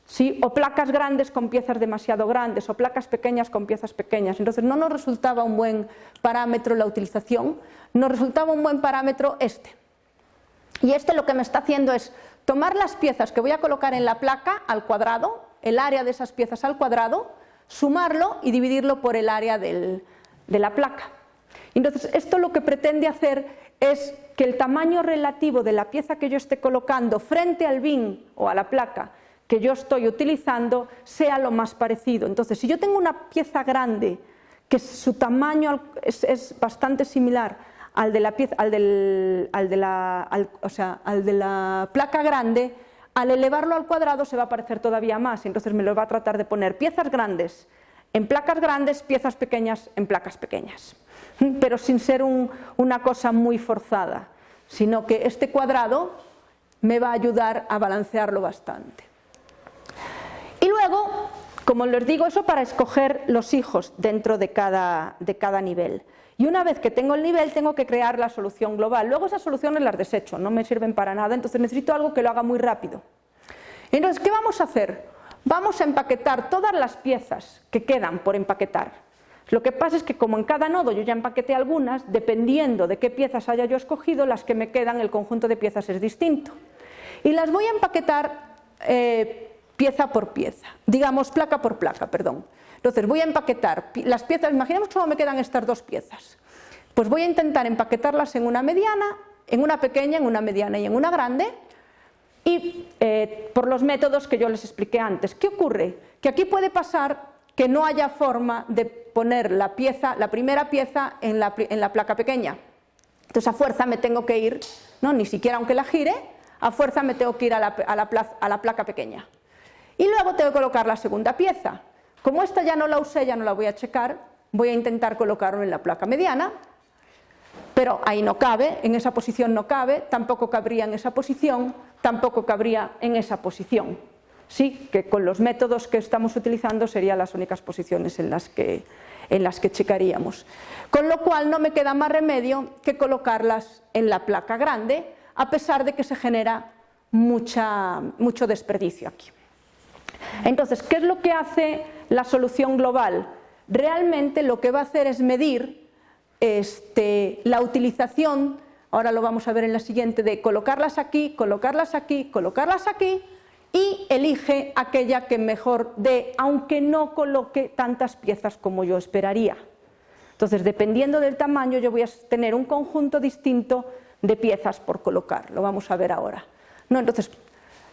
¿Sí? O placas grandes con piezas demasiado grandes, o placas pequeñas con piezas pequeñas. Entonces no nos resultaba un buen parámetro la utilización, nos resultaba un buen parámetro este. Y lo que me está haciendo es tomar las piezas que voy a colocar en la placa al cuadrado, el área de esas piezas al cuadrado, sumarlo y dividirlo por el área de la placa. Entonces, esto lo que pretende hacer es que el tamaño relativo de la pieza que yo esté colocando frente al bin o a la placa que yo estoy utilizando sea lo más parecido. Entonces, si yo tengo una pieza grande que su tamaño es bastante similar al de la placa grande, al elevarlo al cuadrado se va a parecer todavía más, entonces me lo va a tratar de poner piezas grandes en placas grandes, piezas pequeñas en placas pequeñas. pero sin ser una cosa muy forzada, sino que este cuadrado me va a ayudar a balancearlo bastante. Y luego, como les digo, eso para escoger los hijos dentro de cada nivel. Y una vez que tengo el nivel, tengo que crear la solución global. Luego esas soluciones las desecho, no me sirven para nada, entonces necesito algo que lo haga muy rápido. Entonces, ¿qué vamos a hacer? Vamos a empaquetar todas las piezas que quedan por empaquetar. Lo que pasa es que como en cada nodo yo ya empaqueté algunas, dependiendo de qué piezas haya yo escogido, las que me quedan, el conjunto de piezas es distinto. Y las voy a empaquetar pieza por pieza, digamos placa por placa, perdón. Entonces voy a empaquetar las piezas, imaginemos que solo me quedan estas dos piezas. Pues voy a intentar empaquetarlas en una mediana, en una pequeña, en una mediana y en una grande, y por los métodos que yo les expliqué antes. ¿Qué ocurre? Que aquí puede pasar que no haya forma de poner la primera pieza en la placa pequeña. Entonces a fuerza me tengo que ir, ¿no? Ni siquiera aunque la gire, a fuerza me tengo que ir a la placa pequeña. Y luego tengo que colocar la segunda pieza. Como esta ya no la usé, ya no la voy a checar, voy a intentar colocarlo en la placa mediana, pero ahí no cabe, en esa posición no cabe, tampoco cabría en esa posición, tampoco cabría en esa posición. Sí, que con los métodos que estamos utilizando serían las únicas posiciones en las que checaríamos. Con lo cual no me queda más remedio que colocarlas en la placa grande, a pesar de que se genera mucho desperdicio aquí. Entonces, ¿qué es lo que hace la solución global? Realmente lo que va a hacer es medir la utilización, ahora lo vamos a ver en la siguiente, de colocarlas aquí, colocarlas aquí, colocarlas aquí, y elige aquella que mejor dé, aunque no coloque tantas piezas como yo esperaría. Entonces, dependiendo del tamaño, yo voy a tener un conjunto distinto de piezas por colocar, lo vamos a ver ahora. ¿No? Entonces,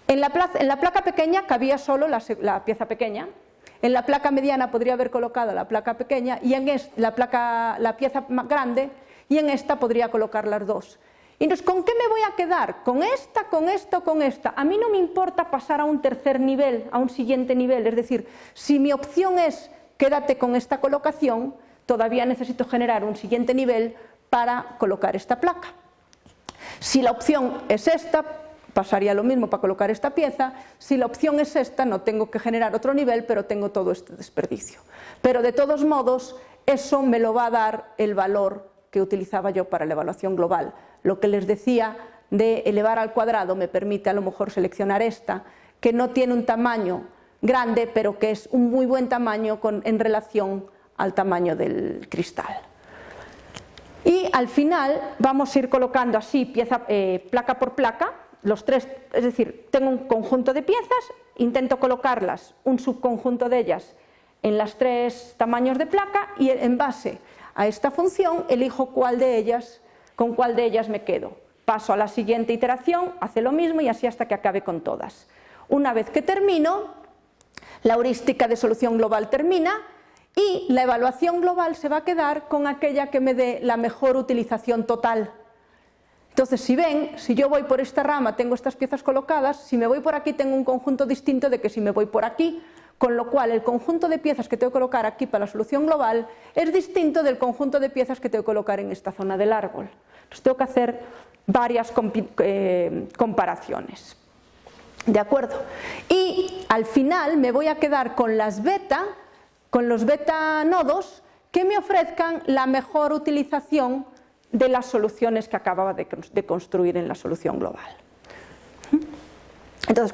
en la placa pequeña cabía solo la pieza pequeña, en la placa mediana podría haber colocado la placa pequeña y en la pieza más grande, y en esta podría colocar las dos. Entonces, ¿con qué me voy a quedar? ¿Con esta, con esta o con esta? A mí no me importa pasar a un tercer nivel, a un siguiente nivel, es decir, si mi opción es quédate con esta colocación, todavía necesito generar un siguiente nivel para colocar esta placa. Si la opción es esta, pasaría lo mismo para colocar esta pieza. Si la opción es esta, no tengo que generar otro nivel, pero tengo todo este desperdicio. Pero de todos modos, eso me lo va a dar el valor que utilizaba yo para la evaluación global. Lo que les decía de elevar al cuadrado me permite a lo mejor seleccionar esta, que no tiene un tamaño grande, pero que es un muy buen tamaño en relación al tamaño del cristal. Y al final vamos a ir colocando así placa por placa, los tres, es decir, tengo un conjunto de piezas, intento colocarlas, un subconjunto de ellas, en los tres tamaños de placa, y en base a esta función elijo con cuál de ellas me quedo. Paso a la siguiente iteración, hace lo mismo y así hasta que acabe con todas. Una vez que termino, la heurística de solución global termina y la evaluación global se va a quedar con aquella que me dé la mejor utilización total. Entonces, si ven, si yo voy por esta rama tengo estas piezas colocadas, si me voy por aquí tengo un conjunto distinto de que si me voy por aquí, con lo cual el conjunto de piezas que tengo que colocar aquí para la solución global es distinto del conjunto de piezas que tengo que colocar en esta zona del árbol. Entonces tengo que hacer varias comparaciones. ¿De acuerdo? Y al final me voy a quedar con los beta nodos que me ofrezcan la mejor utilización de las soluciones que acababa de construir en la solución global. Entonces,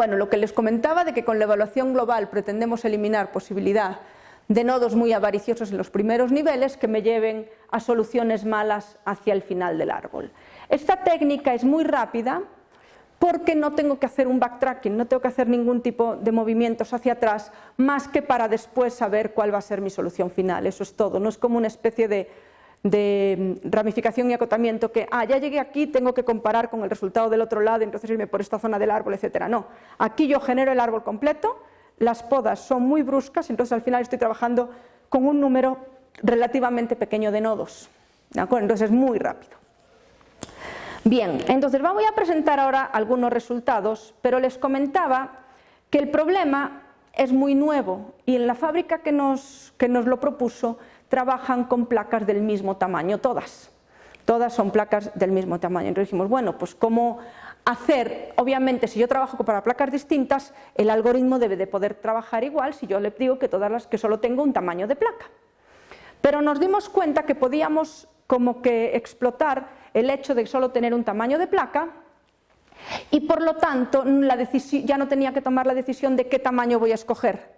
lo que les comentaba de que con la evaluación global pretendemos eliminar posibilidad de nodos muy avariciosos en los primeros niveles que me lleven a soluciones malas hacia el final del árbol. Esta técnica es muy rápida porque no tengo que hacer un backtracking, no tengo que hacer ningún tipo de movimientos hacia atrás, más que para después saber cuál va a ser mi solución final. Eso es todo, no es como una especie de ramificación y acotamiento que ya llegué aquí, tengo que comparar con el resultado del otro lado, entonces irme por esta zona del árbol, etcétera. No, aquí yo genero el árbol completo, las podas son muy bruscas, entonces al final estoy trabajando con un número relativamente pequeño de nodos, ¿de acuerdo? Entonces es muy rápido. Bien, entonces voy a presentar ahora algunos resultados, pero les comentaba que el problema es muy nuevo y en la fábrica que nos lo propuso trabajan con placas del mismo tamaño, todas son placas del mismo tamaño. Entonces dijimos, bueno, pues cómo hacer, obviamente si yo trabajo para placas distintas, el algoritmo debe de poder trabajar igual si yo le digo que todas las que solo tengo un tamaño de placa. Pero nos dimos cuenta que podíamos como que explotar el hecho de solo tener un tamaño de placa y por lo tanto ya no tenía que tomar la decisión de qué tamaño voy a escoger,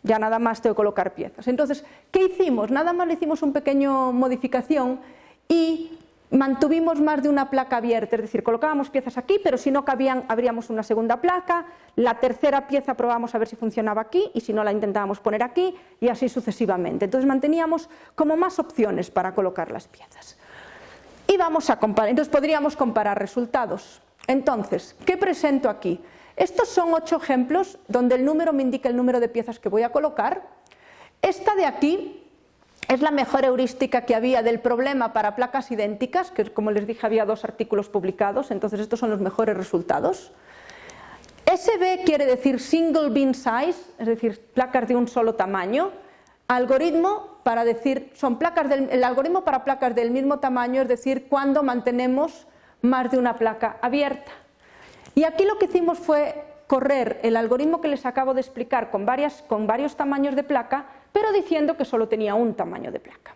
ya nada más tengo que colocar piezas. Entonces, ¿qué hicimos? Nada más le hicimos una pequeña modificación y mantuvimos más de una placa abierta, es decir, colocábamos piezas aquí, pero si no cabían abríamos una segunda placa, la tercera pieza probamos a ver si funcionaba aquí y si no la intentábamos poner aquí y así sucesivamente. Entonces manteníamos como más opciones para colocar las piezas. Y vamos a comparar, entonces podríamos comparar resultados. Entonces, ¿qué presento aquí? Estos son 8 ejemplos donde el número me indica el número de piezas que voy a colocar. Esta de aquí es la mejor heurística que había del problema para placas idénticas, que como les dije había 2 artículos publicados, entonces estos son los mejores resultados. SB quiere decir Single Bin Size, es decir, placas de un solo tamaño. Algoritmo para decir, el algoritmo para placas del mismo tamaño, es decir, cuando mantenemos más de una placa abierta. Y aquí lo que hicimos fue correr el algoritmo que les acabo de explicar con varios tamaños de placa, pero diciendo que solo tenía un tamaño de placa.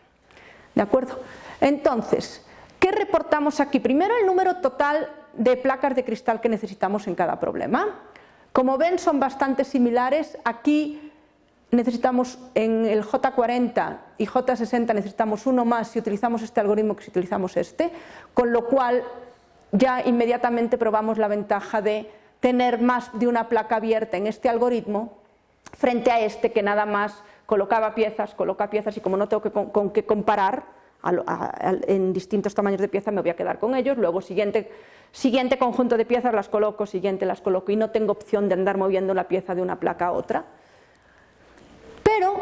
¿De acuerdo? Entonces, ¿qué reportamos aquí? Primero el número total de placas de cristal que necesitamos en cada problema. Como ven, son bastante similares. Aquí necesitamos en el J40 y J60 necesitamos uno más si utilizamos este algoritmo que si utilizamos este, con lo cual ya inmediatamente probamos la ventaja de tener más de una placa abierta en este algoritmo frente a este que nada más coloca piezas y como no tengo con qué comparar en distintos tamaños de pieza me voy a quedar con ellos, luego siguiente conjunto de piezas las coloco y no tengo opción de andar moviendo la pieza de una placa a otra. Pero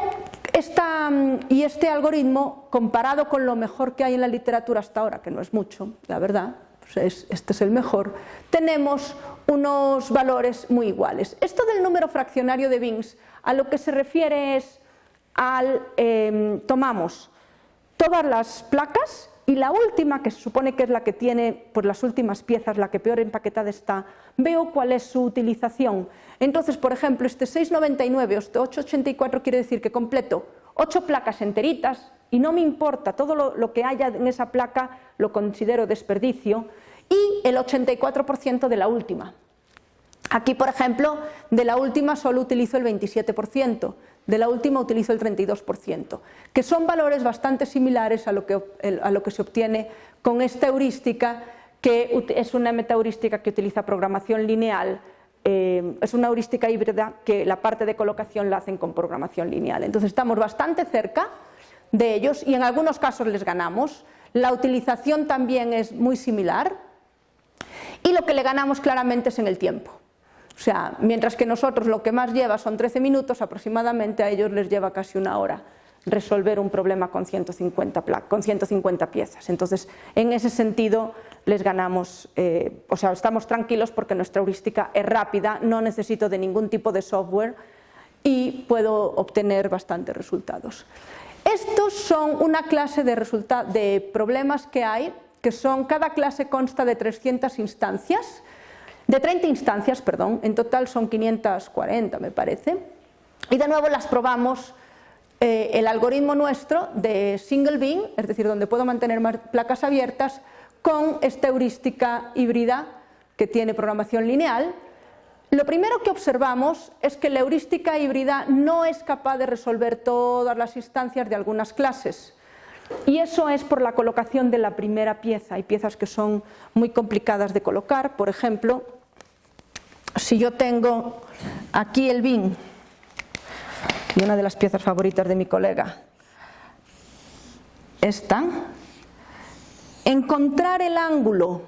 este algoritmo, comparado con lo mejor que hay en la literatura hasta ahora, que no es mucho, la verdad, pues este es el mejor, tenemos unos valores muy iguales. Esto del número fraccionario de bins a lo que se refiere es tomamos todas las placas y la última, que se supone que es la que tiene pues, las últimas piezas, la que peor empaquetada está, veo cuál es su utilización. Entonces, por ejemplo, este 699 o este 884 quiere decir que completo 8 placas enteritas y no me importa, todo lo que haya en esa placa lo considero desperdicio, y el 84% de la última. Aquí, por ejemplo, de la última solo utilizo el 27%, de la última utilizo el 32%, que son valores bastante similares a lo que se obtiene con esta heurística, que es una metaheurística que utiliza programación lineal, es una heurística híbrida que la parte de colocación la hacen con programación lineal. Entonces estamos bastante cerca de ellos y en algunos casos les ganamos. La utilización también es muy similar y lo que le ganamos claramente es en el tiempo. O sea, mientras que nosotros lo que más lleva son 13 minutos aproximadamente, a ellos les lleva casi una hora resolver un problema con 150 piezas. Entonces, en ese sentido les ganamos, o sea, estamos tranquilos porque nuestra heurística es rápida, no necesito de ningún tipo de software y puedo obtener bastantes resultados. Estos son una clase de problemas que hay, que son, cada clase consta de 300 instancias, de 30 instancias, perdón, en total son 540 me parece, y de nuevo las probamos el algoritmo nuestro de single bin, es decir, donde puedo mantener más placas abiertas, con esta heurística híbrida que tiene programación lineal. Lo primero que observamos es que la heurística híbrida no es capaz de resolver todas las instancias de algunas clases. Y eso es por la colocación de la primera pieza. Hay piezas que son muy complicadas de colocar. Por ejemplo, si yo tengo aquí el bin, y una de las piezas favoritas de mi colega, esta, encontrar el ángulo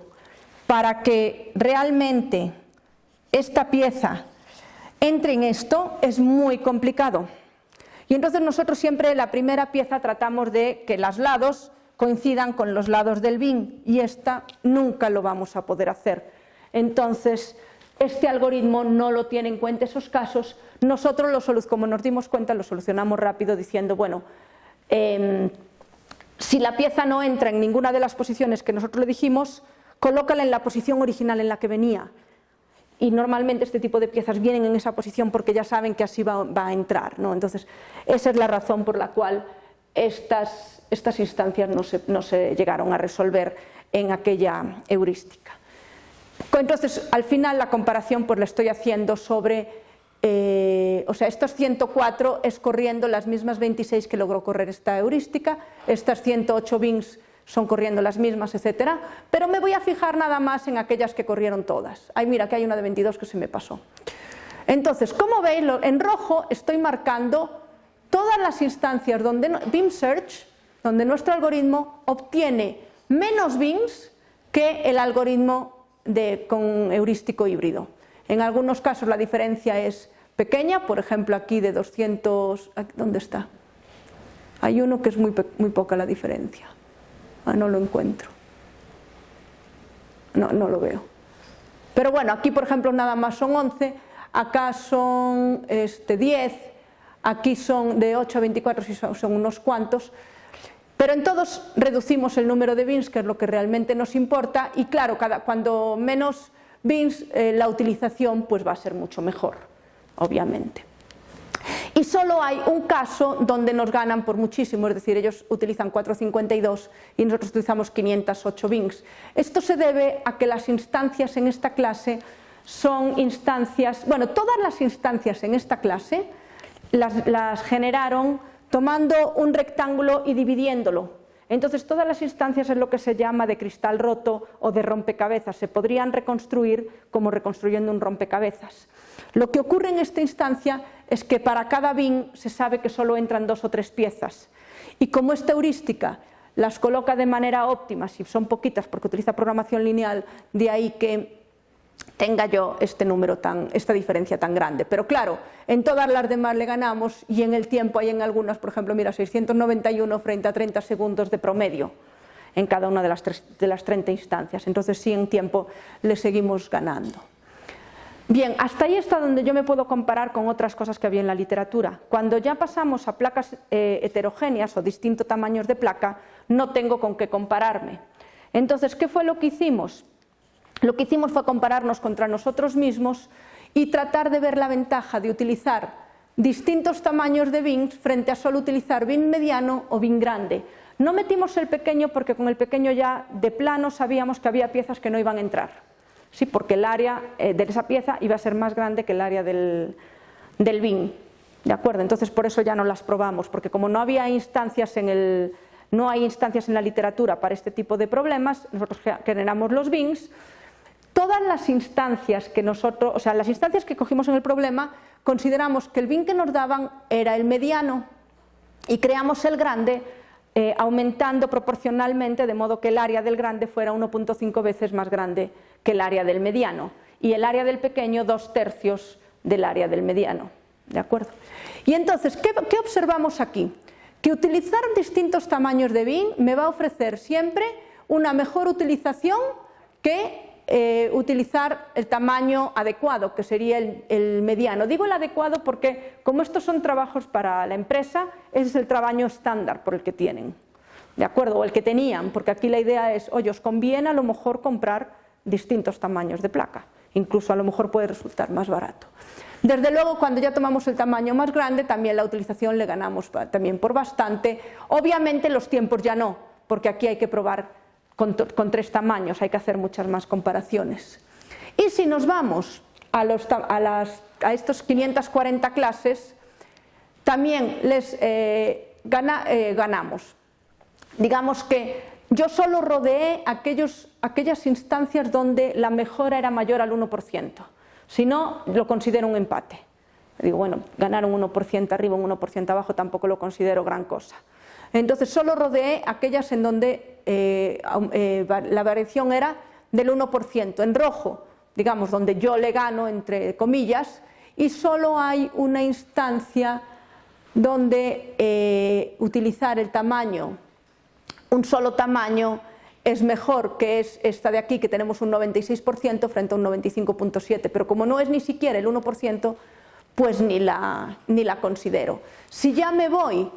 para que realmente esta pieza entre en esto es muy complicado. Y entonces nosotros siempre la primera pieza tratamos de que los lados coincidan con los lados del bin y esta nunca lo vamos a poder hacer. Entonces este algoritmo no lo tiene en cuenta esos casos. Nosotros, como nos dimos cuenta, lo solucionamos rápido diciendo, bueno, si la pieza no entra en ninguna de las posiciones que nosotros le dijimos, colócala en la posición original en la que venía. Y normalmente este tipo de piezas vienen en esa posición porque ya saben que así va a entrar, ¿no? Entonces, esa es la razón por la cual estas instancias no se llegaron a resolver en aquella heurística. Entonces, al final la comparación pues la estoy haciendo sobre, o sea, estos 104 es corriendo las mismas 26 que logró correr esta heurística, estas 108 bins son corriendo las mismas, etcétera, pero me voy a fijar nada más en aquellas que corrieron todas. Ay, mira, que hay una de 22 que se me pasó. Entonces, como veis, en rojo estoy marcando todas las instancias donde Beam Search, donde nuestro algoritmo obtiene menos bins que el algoritmo con heurístico híbrido. En algunos casos la diferencia es pequeña, por ejemplo aquí de 200, ¿dónde está? Hay uno que es muy poca la diferencia. No lo encuentro. No lo veo. Pero bueno, aquí por ejemplo nada más son 11, acá son 10, aquí son de 8 a 24, si son unos cuantos. Pero en todos reducimos el número de bins, que es lo que realmente nos importa, y claro, cuando menos bins, la utilización pues va a ser mucho mejor, obviamente. Y solo hay un caso donde nos ganan por muchísimo, es decir, ellos utilizan 452 y nosotros utilizamos 508 bins. Esto se debe a que las instancias en esta clase son instancias, bueno, todas las instancias en esta clase las generaron tomando un rectángulo y dividiéndolo. Entonces todas las instancias es lo que se llama de cristal roto o de rompecabezas. Se podrían reconstruir como reconstruyendo un rompecabezas. Lo que ocurre en esta instancia es que para cada bin se sabe que solo entran 2 o 3 piezas. Y como esta heurística las coloca de manera óptima, si son poquitas porque utiliza programación lineal, de ahí que tenga yo esta diferencia tan grande. Pero claro, en todas las demás le ganamos y en el tiempo hay en algunas, por ejemplo, mira, 691 frente a 30 segundos de promedio en cada una de las 30 instancias. Entonces sí, en tiempo le seguimos ganando. Bien, hasta ahí está donde yo me puedo comparar con otras cosas que había en la literatura. Cuando ya pasamos a placas heterogéneas o distintos tamaños de placa, no tengo con qué compararme. Entonces, ¿qué fue lo que hicimos? Lo que hicimos fue compararnos contra nosotros mismos y tratar de ver la ventaja de utilizar distintos tamaños de bins frente a solo utilizar bin mediano o bin grande. No metimos el pequeño porque con el pequeño ya de plano sabíamos que había piezas que no iban a entrar. Sí, porque el área de esa pieza iba a ser más grande que el área del bin. ¿De acuerdo? Entonces por eso ya no las probamos, porque como no había instancias no hay instancias en la literatura para este tipo de problemas, nosotros generamos los bins. Todas las instancias las instancias que cogimos en el problema, consideramos que el bin que nos daban era el mediano y creamos el grande aumentando proporcionalmente, de modo que el área del grande fuera 1.5 veces más grande que el área del mediano y el área del pequeño 2/3 del área del mediano. ¿De acuerdo? Y entonces, ¿qué observamos aquí? Que utilizar distintos tamaños de bin me va a ofrecer siempre una mejor utilización que utilizar el tamaño adecuado, que sería el mediano. Digo el adecuado porque, como estos son trabajos para la empresa, ese es el tamaño estándar por el que tienen, ¿de acuerdo? O el que tenían, porque aquí la idea es, oye, os conviene a lo mejor comprar distintos tamaños de placa, incluso a lo mejor puede resultar más barato. Desde luego, cuando ya tomamos el tamaño más grande, también la utilización le ganamos también por bastante. Obviamente los tiempos ya no, porque aquí hay que probar con 3 tamaños, hay que hacer muchas más comparaciones. Y si nos vamos a estos 540 clases, también les ganamos. Digamos que yo solo rodeé aquellas instancias donde la mejora era mayor al 1%. Si no, lo considero un empate. Digo, bueno, ganar un 1% arriba, un 1% abajo, tampoco lo considero gran cosa. Entonces solo rodeé aquellas en donde la variación era del 1%. En rojo, digamos, donde yo le gano, entre comillas, y solo hay una instancia donde utilizar el tamaño, un solo tamaño, es mejor, que es esta de aquí, que tenemos un 96% frente a un 95,7%, pero como no es ni siquiera el 1%, pues ni la considero. Si ya me voy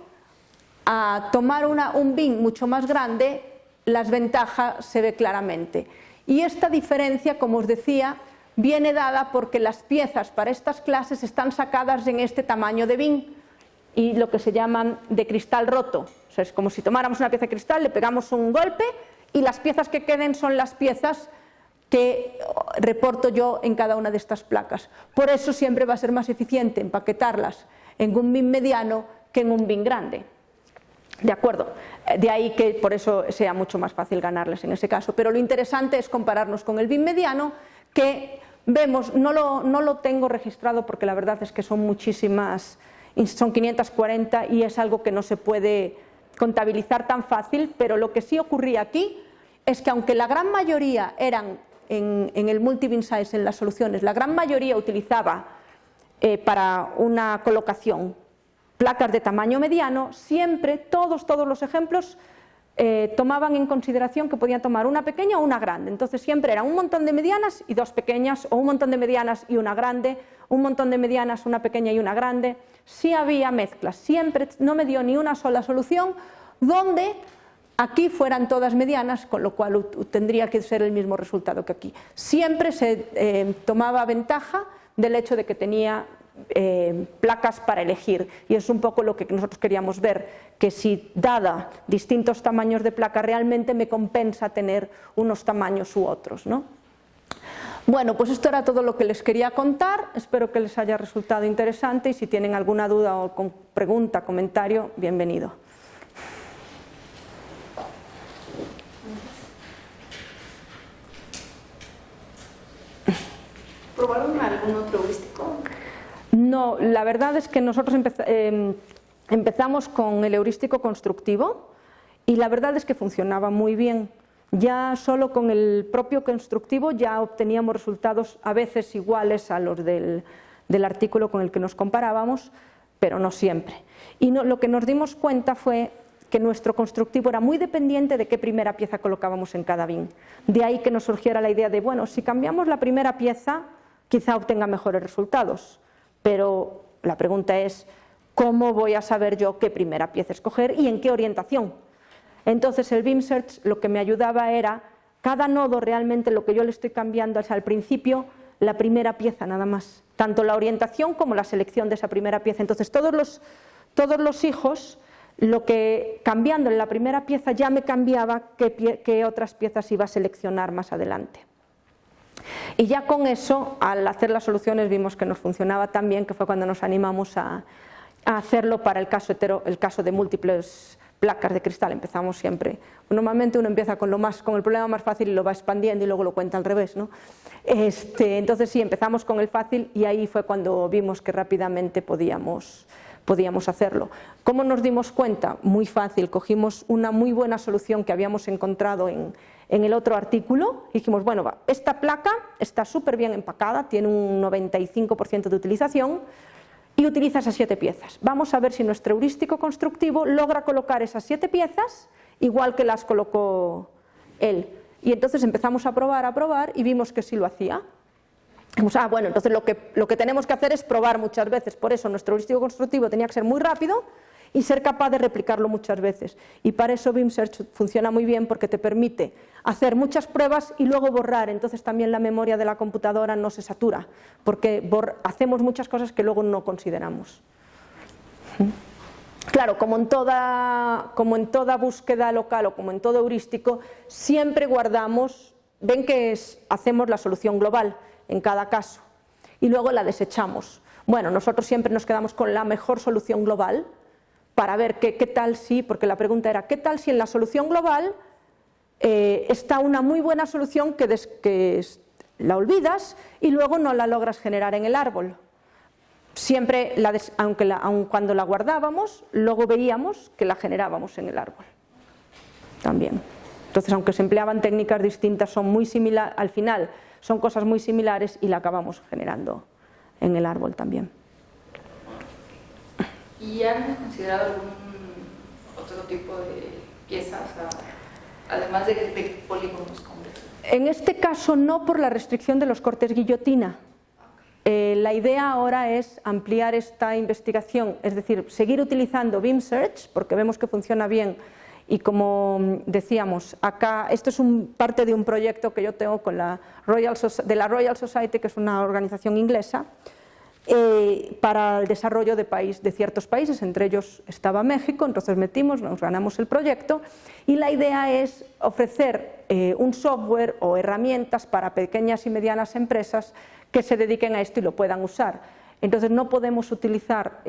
a tomar un bin mucho más grande, la desventaja se ve claramente. Y esta diferencia, como os decía, viene dada porque las piezas para estas clases están sacadas en este tamaño de bin y lo que se llaman de cristal roto. O sea, es como si tomáramos una pieza de cristal, le pegamos un golpe y las piezas que queden son las piezas que reporto yo en cada una de estas placas. Por eso siempre va a ser más eficiente empaquetarlas en un bin mediano que en un bin grande. ¿De acuerdo? De ahí que por eso sea mucho más fácil ganarles en ese caso. Pero lo interesante es compararnos con el bin mediano, que vemos, no lo tengo registrado porque la verdad es que son muchísimas, son 540 y es algo que no se puede contabilizar tan fácil, pero lo que sí ocurría aquí es que aunque la gran mayoría eran en el multi-bin size, en las soluciones, la gran mayoría utilizaba para una colocación placas de tamaño mediano, siempre todos los ejemplos tomaban en consideración que podían tomar una pequeña o una grande. Entonces siempre era un montón de medianas y dos pequeñas, o un montón de medianas y una grande, un montón de medianas, una pequeña y una grande. Sí había mezclas, siempre no me dio ni una sola solución donde aquí fueran todas medianas, con lo cual tendría que ser el mismo resultado que aquí. Siempre se tomaba ventaja del hecho de que tenía placas para elegir, y es un poco lo que nosotros queríamos ver, que si dada distintos tamaños de placa realmente me compensa tener unos tamaños u otros, ¿no? Bueno, pues esto era todo lo que les quería contar, espero que les haya resultado interesante y si tienen alguna duda o pregunta, comentario, bienvenido. ¿Probaron algún otro heurístico? No, la verdad es que nosotros empezamos con el heurístico constructivo y la verdad es que funcionaba muy bien. Ya solo con el propio constructivo ya obteníamos resultados a veces iguales a los del artículo con el que nos comparábamos, pero no siempre. Y lo que nos dimos cuenta fue que nuestro constructivo era muy dependiente de qué primera pieza colocábamos en cada bin. De ahí que nos surgiera la idea de, bueno, si cambiamos la primera pieza, quizá obtenga mejores resultados. Pero la pregunta es, ¿cómo voy a saber yo qué primera pieza escoger y en qué orientación? Entonces el Beam Search lo que me ayudaba era, cada nodo realmente lo que yo le estoy cambiando es al principio la primera pieza nada más, tanto la orientación como la selección de esa primera pieza. Entonces todos los hijos, lo que cambiando en la primera pieza ya me cambiaba qué otras piezas iba a seleccionar más adelante. Y ya con eso, al hacer las soluciones vimos que nos funcionaba tan bien que fue cuando nos animamos a hacerlo para el caso de múltiples placas de cristal. Empezamos siempre, normalmente uno empieza con el problema más fácil y lo va expandiendo y luego lo cuenta al revés, ¿no? Entonces sí, empezamos con el fácil y ahí fue cuando vimos que rápidamente podíamos hacerlo. ¿Cómo nos dimos cuenta? Muy fácil, cogimos una muy buena solución que habíamos encontrado en el otro artículo y dijimos, bueno, esta placa está súper bien empacada, tiene un 95% de utilización y utiliza esas 7 piezas. Vamos a ver si nuestro heurístico constructivo logra colocar esas 7 piezas igual que las colocó él. Y entonces empezamos a probar y vimos que sí lo hacía. Dijimos, bueno, entonces lo que tenemos que hacer es probar muchas veces, por eso nuestro heurístico constructivo tenía que ser muy rápido y ser capaz de replicarlo muchas veces. Y para eso Beam Search funciona muy bien porque te permite hacer muchas pruebas y luego borrar, entonces también la memoria de la computadora no se satura, porque hacemos muchas cosas que luego no consideramos. Claro, como en toda búsqueda local o como en todo heurístico, siempre guardamos, ven que hacemos la solución global en cada caso y luego la desechamos. Bueno, nosotros siempre nos quedamos con la mejor solución global para ver qué tal si, porque la pregunta era, ¿qué tal si en la solución global está una muy buena solución que la olvidas y luego no la logras generar en el árbol? Siempre, aun cuando la guardábamos, luego veíamos que la generábamos en el árbol también. Entonces, aunque se empleaban técnicas distintas, son muy similares, al final son cosas muy similares y la acabamos generando en el árbol también. ¿Y han considerado algún otro tipo de piezas además de polígonos convexos? En este caso no, por la restricción de los cortes guillotina. La idea ahora es ampliar esta investigación, es decir, seguir utilizando Beam Search, porque vemos que funciona bien, y como decíamos, acá esto es parte de un proyecto que yo tengo con la Royal Society, que es una organización inglesa, para el desarrollo de ciertos países, entre ellos estaba México. Entonces nos ganamos el proyecto, y la idea es ofrecer un software o herramientas para pequeñas y medianas empresas que se dediquen a esto y lo puedan usar. Entonces no podemos utilizar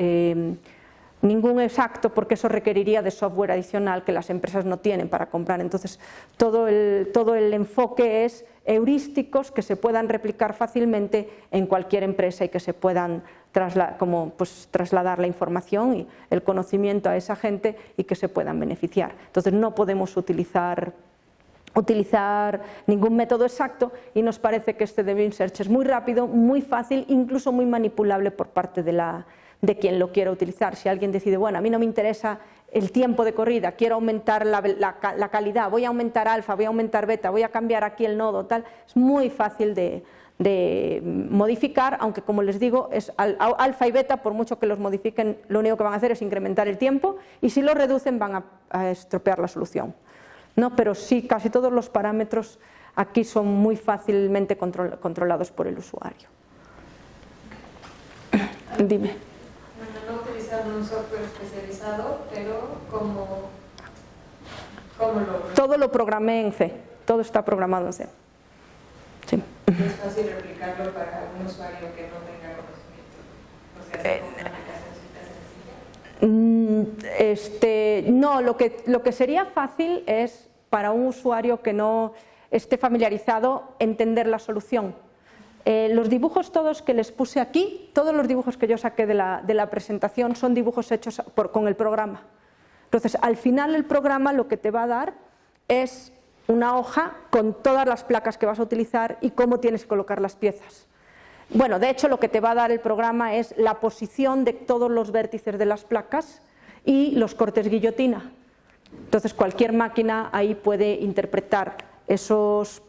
ningún exacto, porque eso requeriría de software adicional que las empresas no tienen para comprar. Entonces todo el enfoque es heurísticos que se puedan replicar fácilmente en cualquier empresa y que se puedan trasladar la información y el conocimiento a esa gente y que se puedan beneficiar. Entonces no podemos utilizar ningún método exacto, y nos parece que este de Beam Search es muy rápido, muy fácil, incluso muy manipulable por parte de quien lo quiera utilizar. Si alguien decide, bueno, a mí no me interesa el tiempo de corrida, quiero aumentar la calidad, voy a aumentar alfa, voy a aumentar beta, voy a cambiar aquí el nodo, tal, es muy fácil de modificar, aunque como les digo, alfa y beta, por mucho que los modifiquen, lo único que van a hacer es incrementar el tiempo, y si lo reducen van a estropear la solución. No, pero sí, casi todos los parámetros aquí son muy fácilmente controlados por el usuario. Dime. No utilizando un software especializado, pero ¿cómo lo...? Todo lo programé en C, todo está programado en C. Sí. ¿Es fácil replicarlo para un usuario que no tenga conocimiento? O sea, ¿es una aplicación sencilla? No, lo que sería fácil es para un usuario que no esté familiarizado entender la solución. Los dibujos todos que les puse aquí, todos los dibujos que yo saqué de la presentación son dibujos hechos con el programa. Entonces, al final el programa lo que te va a dar es una hoja con todas las placas que vas a utilizar y cómo tienes que colocar las piezas. Bueno, de hecho lo que te va a dar el programa es la posición de todos los vértices de las placas y los cortes guillotina. Entonces cualquier máquina ahí puede interpretar esas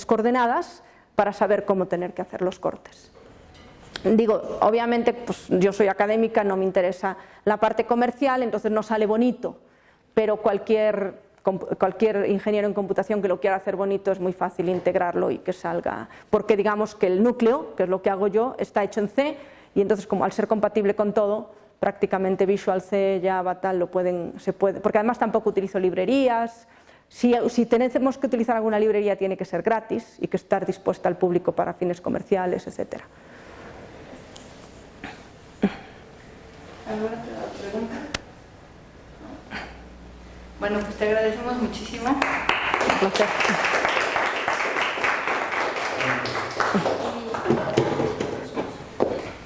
coordenadas para saber cómo tener que hacer los cortes. Digo, obviamente pues yo soy académica, no me interesa la parte comercial, entonces no sale bonito, pero cualquier ingeniero en computación que lo quiera hacer bonito es muy fácil integrarlo y que salga, porque digamos que el núcleo, que es lo que hago yo, está hecho en C, y entonces como al ser compatible con todo, prácticamente Visual C, Java, tal, se puede, porque además tampoco utilizo librerías. Si tenemos que utilizar alguna librería tiene que ser gratis y que estar dispuesta al público para fines comerciales, etc. ¿Alguna pregunta? Bueno, pues te agradecemos muchísimo. Un placer.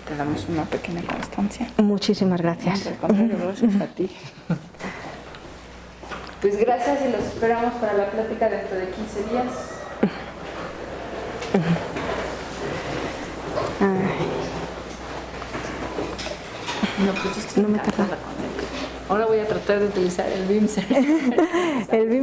Te damos una pequeña constancia. Muchísimas gracias. Al contrario, gracias a ti. Pues gracias, y los esperamos para la plática dentro de 15 días. No, pues esto no me tarda. Ahora voy a tratar de utilizar el Beam Search. El Beam